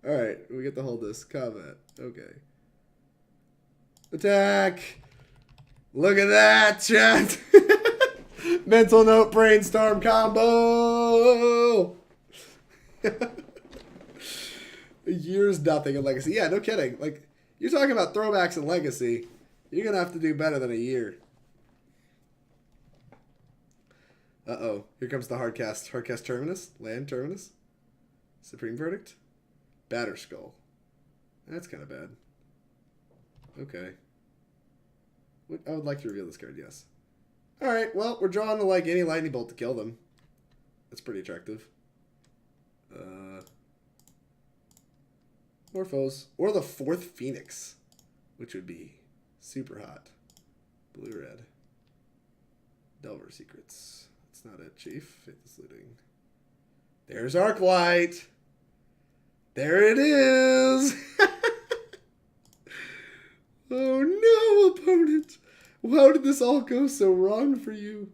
Alright, we get to hold this. Combat. Okay. Attack. Look at that, chat. Mental Note Brainstorm combo. A year's nothing in Legacy. Yeah, no kidding. Like, you're talking about throwbacks in Legacy. You're going to have to do better than a year. Uh-oh. Here comes the hardcast. Hardcast Terminus. Land Terminus. Supreme Verdict. Batter Skull. That's kind of bad. Okay. I would like to reveal this card, yes. Alright, well, we're drawing to, like, any lightning bolt to kill them. That's pretty attractive. Morphose. Or the 4th Phoenix. Which would be super hot. Blue-red. Delver Secrets. That's not it, Chief. Faithless Looting. There's Arclight. There it is. Oh no, opponent. How did this all go so wrong for you?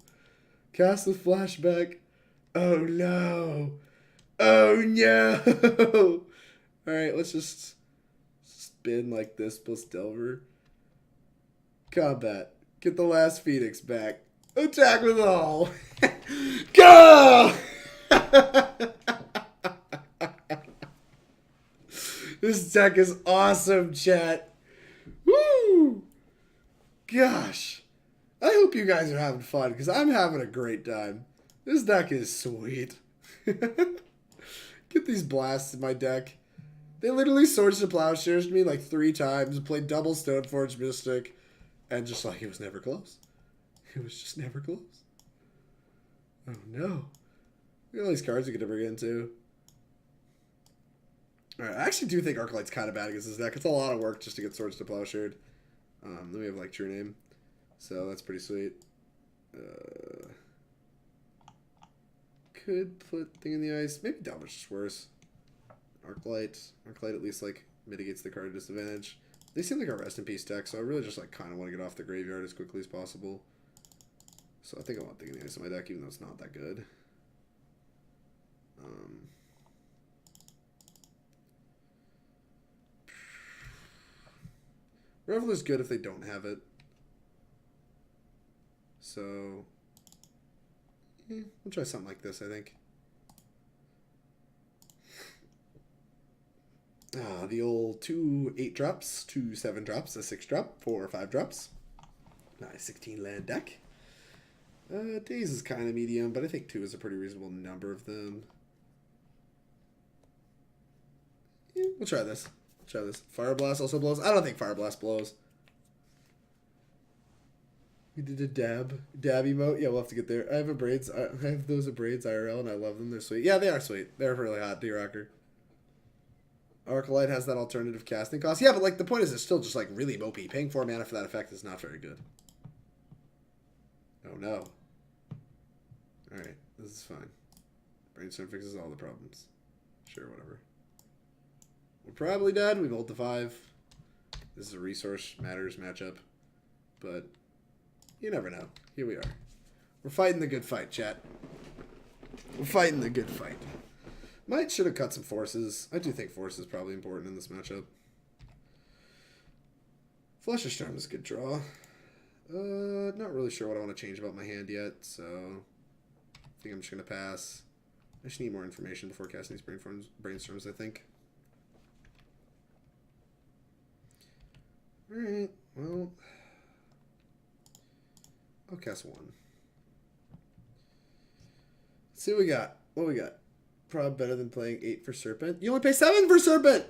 Cast the flashback. Oh no. Oh no. Alright, let's just spin like this plus Delver. Combat. Get the last Phoenix back. Attack with all. Go! This deck is awesome, chat. Woo! Gosh. I hope you guys are having fun, because I'm having a great time. This deck is sweet. Get these blasts in my deck. They literally Swords to Plowshares me like 3 times, played double Stoneforge Mystic, and just like, it was never close. It was just never close. Oh no. Look at all these cards we get to bring into. Alright, I actually do think Arclight's kind of bad against this deck. It's a lot of work just to get Swords to Plowshared. Then we have like True-Name. So that's pretty sweet. Could put Thing in the Ice. Maybe Delver's just worse. Arclight. Arclight at least like mitigates the card disadvantage. They seem like a Rest in Peace deck, so I really just like kind of want to get off the graveyard as quickly as possible. So I think I want Thing in the Ice in my deck, even though it's not that good. Reveler's good if they don't have it. So, we'll try something like this, I think. The old 2 8-drops, 2 7-drops, a 6-drop, 4 5-drops. Nice 16 land deck. Daze is kind of medium, but I think 2 is a pretty reasonable number of them. Yeah, we'll try this. Try this. Fireblast also blows. I don't think Fireblast blows. We did a dab emote. Yeah, we'll have to get there. I have Abrades. I have those Abrades IRL, and I love them. They're sweet. Yeah, they are sweet. They're really hot, D-Rocker. Arclight has that alternative casting cost. Yeah, but like the point is it's still just like really mopey. Paying 4 mana for that effect is not very good. Oh no. Alright, this is fine. Brainstorm fixes all the problems. Sure, whatever. We're probably dead. We rolled the 5. This is a resource matters matchup. But you never know. Here we are. We're fighting the good fight, chat. We're fighting the good fight. Should have cut some forces. I do think force is probably important in this matchup. Flusterstorm is a good draw. Not really sure what I want to change about my hand yet, so I think I'm just going to pass. I just need more information before casting these brainstorms, I think. Alright, well, I'll cast 1. Let's see what we got. What we got? Probably better than playing 8 for Serpent. You only pay 7 for Serpent!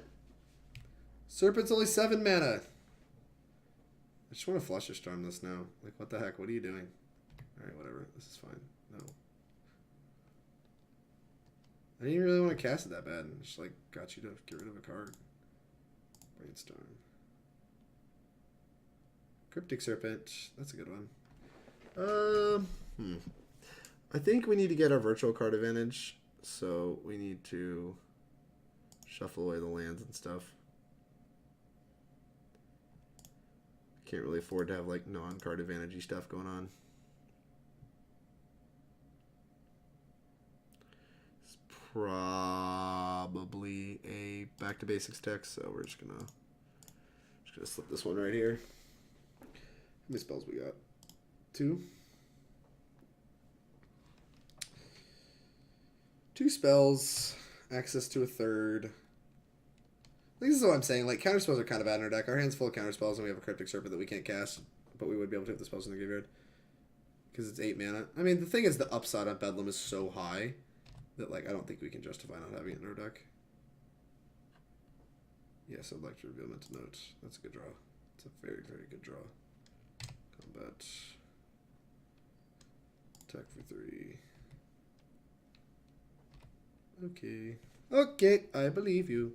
Serpent's only 7 mana. I just want to Flusterstorm this now. Like, what the heck? What are you doing? Alright, whatever. This is fine. No. I didn't really want to cast it that bad. I just, like, got you to get rid of a card. Brainstorm. Cryptic Serpent. That's a good one. I think we need to get our virtual card advantage. So we need to shuffle away the lands and stuff. Can't really afford to have like non-card advantage-y stuff going on. It's probably a back to basics text, so we're just gonna slip this one right here. How many spells we got? 2. 2 spells, access to a 3rd. I think this is what I'm saying. Like, counterspells are kind of bad in our deck. Our hand's full of counterspells, and we have a Cryptic Serpent that we can't cast, but we would be able to hit the spells in the graveyard because it's 8 mana. I mean, the thing is, the upside on Bedlam is so high that, like, I don't think we can justify not having it in our deck. Yes, I'd like to reveal mental notes. That's a good draw. It's a very, very good draw. Combat. Attack for 3. Okay. Okay, I believe you.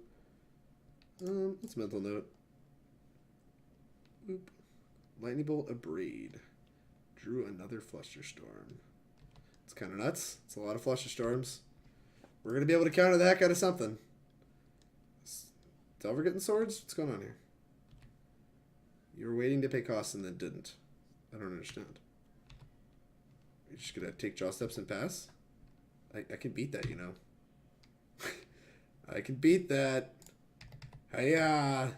Let's mental note. Boop. Lightning Bolt, Abrade. Drew another Flusterstorm. It's kind of nuts. It's a lot of Flusterstorms. We're going to be able to counter the heck out of something. Delver getting swords? What's going on here? You were waiting to pay costs and then didn't. I don't understand. You're just going to take draw steps and pass? I can beat that, you know. I can beat that. Hiya.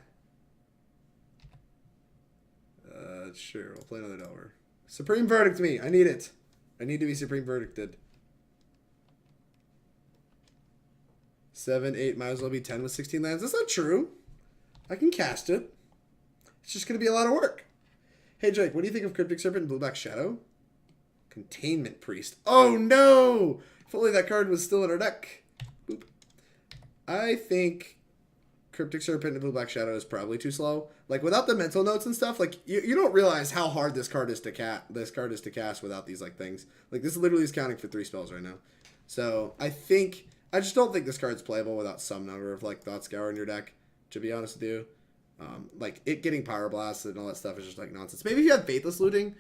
Sure, we'll play another Delver. Supreme Verdict me. I need it. I need to be Supreme Verdicted. 7, 8, might as well be 10 with 16 lands. That's not true. I can cast it. It's just going to be a lot of work. Hey, Jake, what do you think of Cryptic Serpent and Blue-Black Shadow? Containment Priest. Oh, no! If only that card was still in our deck. Boop. I think Cryptic Serpent and Blue-Black Shadow is probably too slow. Like, without the mental notes and stuff, like, you don't realize how hard this card is to cast without these, like, things. Like, this literally is counting for 3 spells right now. So, I just don't think this card's playable without some number of, like, Thought Scour in your deck, to be honest with you. Like, it getting Pyroblast and all that stuff is just, like, nonsense. Maybe if you have Faithless Looting,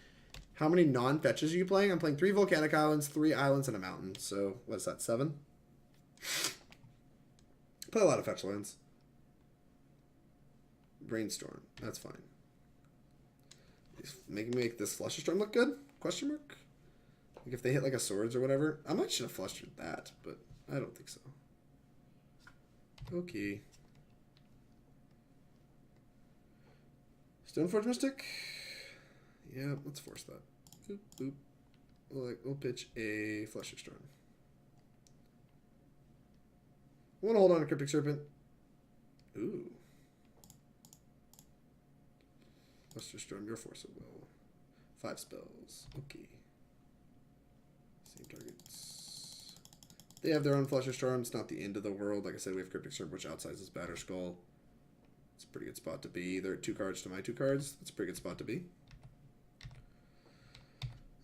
how many non-fetches are you playing? I'm playing 3 Volcanic Islands, 3 islands, and a mountain. So, what is that, 7? Play a lot of fetch lands. Brainstorm. That's fine. He's making me make this Flusterstorm look good? Question mark? Like if they hit like a swords or whatever. I might should have flustered that, but I don't think so. Okay. Stoneforge Mystic? Yeah, let's force that. Boop, boop. We'll pitch a Flusterstorm. I want to hold on to Cryptic Serpent. Ooh. Flusterstorm, your force of will. 5 spells. Okay. Same targets. They have their own Flusterstorm. It's not the end of the world. Like I said, we have Cryptic Serpent, which outsizes Batter Skull. It's a pretty good spot to be. They're 2 cards to my 2 cards. That's a pretty good spot to be.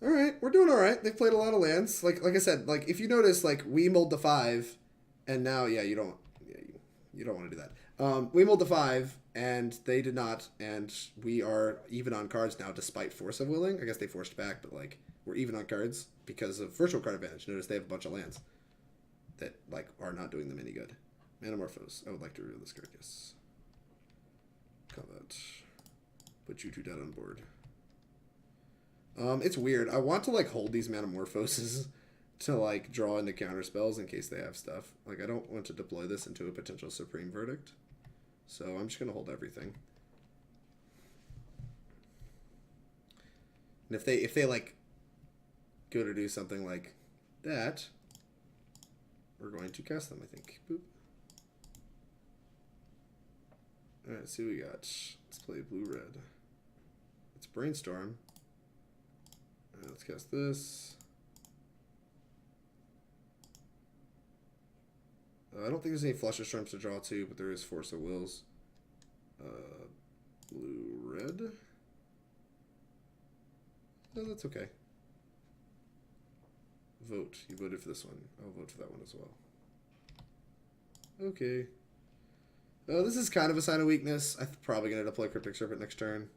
Alright, we're doing alright. They've played a lot of lands. Like I said, like if you notice, like we mulled the 5, and now, yeah, you don't want to do that. We mulled the 5, and they did not, and we are even on cards now despite Force of Willing. I guess they forced back, but like we're even on cards because of virtual card advantage. Notice they have a bunch of lands that like are not doing them any good. Manamorphose. I would like to reveal this card, yes. Combat. Put you 2 dead on board. It's weird. I want to like hold these Manamorphoses to like draw into counter spells in case they have stuff. Like I don't want to deploy this into a potential Supreme Verdict. So I'm just gonna hold everything. And if they like go to do something like that, we're going to cast them, I think. Boop. Alright, see what we got. Let's play blue-red. It's Brainstorm. Alright, let's cast this. I don't think there's any Flusterstorms to draw to, but there is Force of Wills. Blue-red. No, that's okay. Vote. You voted for this one. I'll vote for that one as well. Okay. This is kind of a sign of weakness. I'm probably going to deploy Cryptic Serpent next turn.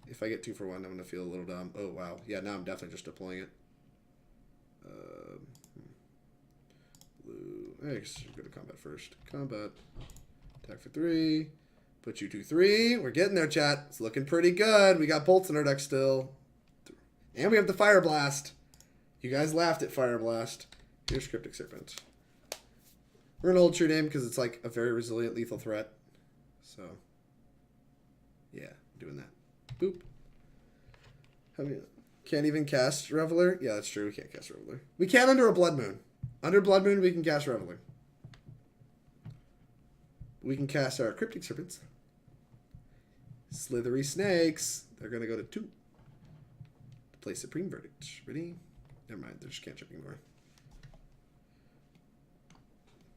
If I get 2 for 1, I'm going to feel a little dumb. Oh, wow. Yeah, now I'm definitely just deploying it. Blue. I should go to combat first. Combat. Attack for 3. Put you 2/3. We're getting there, chat. It's looking pretty good. We got bolts in our deck still. And we have the Fireblast. You guys laughed at Fireblast. Here's Cryptic Serpent. We're going to hold True-Name because it's like a very resilient lethal threat. So, yeah, doing that. Boop. Can't even cast Reveler? Yeah, that's true. We can't cast Reveler. We can under a Blood Moon. Under Blood Moon, we can cast Reveler. We can cast our Cryptic Serpents. Slithery Snakes. They're going to go to 2. To play Supreme Verdict. Ready? Never mind. They just can't trip anymore.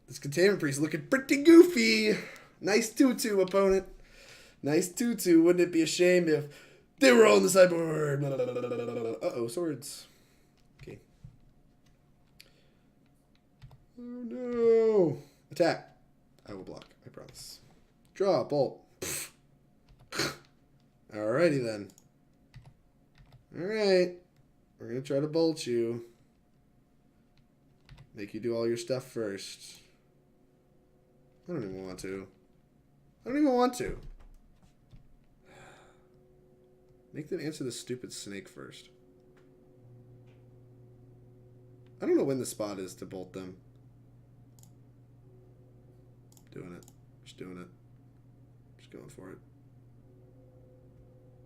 This Containment Priest looking pretty goofy. Nice 2/2, opponent. Nice 2/2. Wouldn't it be a shame if they were all on the sideboard? Uh-oh, swords. Okay. Oh, no. Attack. I will block. I promise. Draw. Bolt. Alrighty, then. Alright. We're going to try to bolt you. Make you do all your stuff first. I don't even want to. I don't even want to. Make them answer the stupid snake first. I don't know when the spot is to bolt them. Doing it. Just doing it. Just going for it.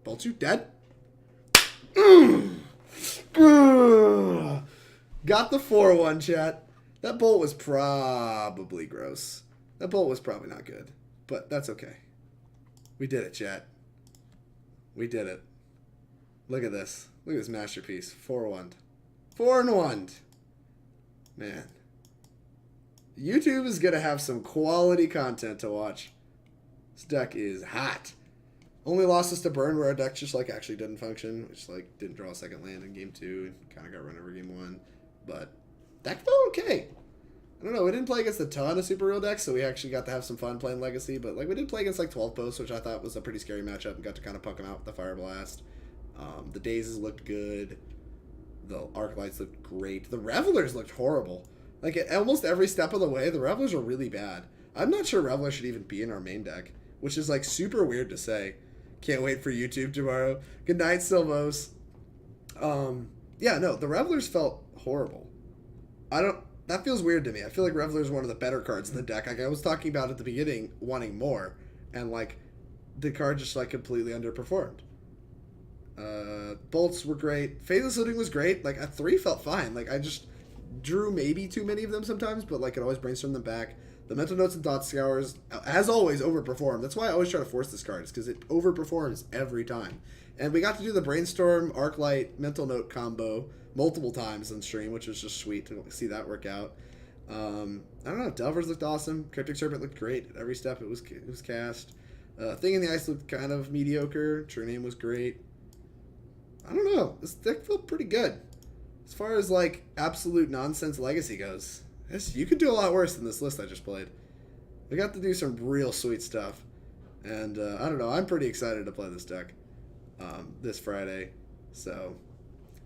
Bolt you dead? Got the 4-1, chat. That bolt was probably gross. That bolt was probably not good. But that's okay. We did it, chat. We did it. Look at this. Look at this masterpiece. 4-1. 4-1. Man. YouTube is going to have some quality content to watch. This deck is hot. Only lost us to Burn, where our deck just like actually didn't function. Which like didn't draw a second land in game 2. Kind of got run over game 1. But deck felt okay. I don't know. We didn't play against a ton of super real decks, so we actually got to have some fun playing Legacy. But like we did play against like 12 posts, which I thought was a pretty scary matchup, and got to kind of punk them out with the Fireblast. The Dazes looked good. The Arclights looked great. The Revelers looked horrible. Like at almost every step of the way, the Revelers were really bad. I'm not sure Reveler should even be in our main deck, which is like super weird to say. Can't wait for YouTube tomorrow. Good night, Silvos. Yeah, no, the Revelers felt horrible. That feels weird to me. I feel like Reveler is one of the better cards in the deck. Like I was talking about at the beginning, wanting more, and like the card just like completely underperformed. Bolts were great. Faithless Looting was great. Like a 3 felt fine. Like I just drew maybe too many of them sometimes, but like could always brainstorm them back. The mental notes and thought scours, as always, overperform. That's why I always try to force this card, is because it overperforms every time. And we got to do the Brainstorm, Arclight, mental note combo multiple times on stream, which was just sweet to see that work out. I don't know. Delvers looked awesome. Cryptic Serpent looked great at every step it was cast. Thing in the Ice looked kind of mediocre. True-Name was great. I don't know. This deck felt pretty good. As far as like absolute nonsense Legacy goes, you could do a lot worse than this list I just played. We got to do some real sweet stuff. And I don't know, I'm pretty excited to play this deck this Friday. So,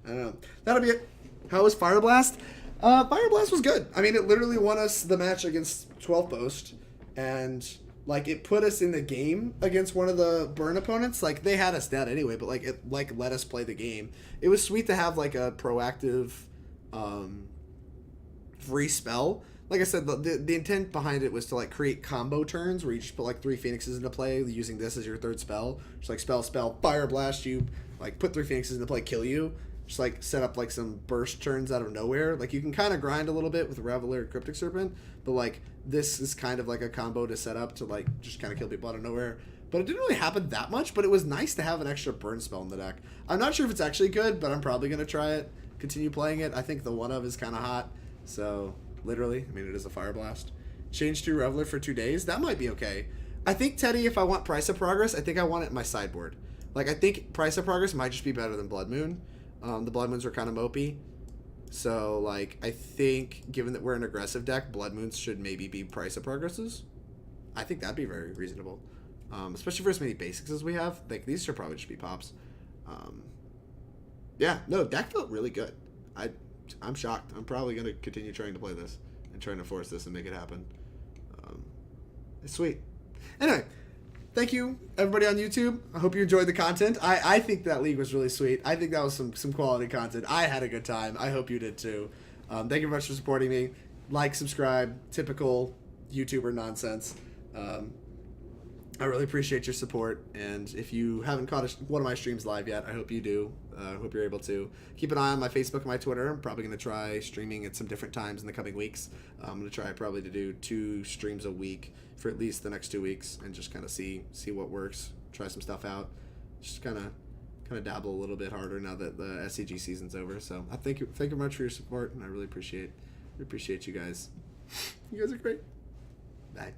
I don't know. That'll be it. How was Fireblast? Fireblast was good. I mean, it literally won us the match against 12 Post. And, like, it put us in the game against one of the burn opponents. Like, They had us down anyway, but like it like let us play the game. It was sweet to have like a proactive free spell. Like I said, the intent behind it was to like create combo turns where you just put like 3 Phoenixes into play using this as your third spell. Just like spell, fire blast you, like put 3 Phoenixes into play, kill you. Just like set up like some burst turns out of nowhere. Like you can kind of grind a little bit with Reveler and Cryptic Serpent, but like this is kind of like a combo to set up to like just kind of kill people out of nowhere. But it didn't really happen that much, but it was nice to have an extra burn spell in the deck. I'm not sure if it's actually good, but I'm probably going to try it, continue playing it. I think the one of is kind of hot, so literally, I mean, it is a Fire Blast. Change to Reveler for 2 days, that might be okay. I think, Teddy, if I want Price of Progress, I think I want it in my sideboard. Like, I think Price of Progress might just be better than Blood Moon. The Blood Moons are kind of mopey. So, like, I think, given that we're an aggressive deck, Blood Moons should maybe be Price of Progresses. I think that'd be very reasonable. Especially for as many basics as we have. Like, these should probably just be pops. Yeah, no, deck felt really good. I'm shocked. I'm probably going to continue trying to play this and trying to force this and make it happen. It's sweet. Anyway, thank you, everybody on YouTube. I hope you enjoyed the content. I think that league was really sweet. I think that was some quality content. I had a good time. I hope you did too. Thank you very much for supporting me. Like, subscribe, typical YouTuber nonsense. I really appreciate your support, and if you haven't caught one of my streams live yet, I hope you do. I hope you're able to. Keep an eye on my Facebook and my Twitter. I'm probably going to try streaming at some different times in the coming weeks. I'm going to try probably to do 2 streams a week for at least the next 2 weeks, and just kind of see what works, try some stuff out, just kind of dabble a little bit harder now that the SCG season's over. So I thank you very much for your support, and I really appreciate you guys. You guys are great. Bye.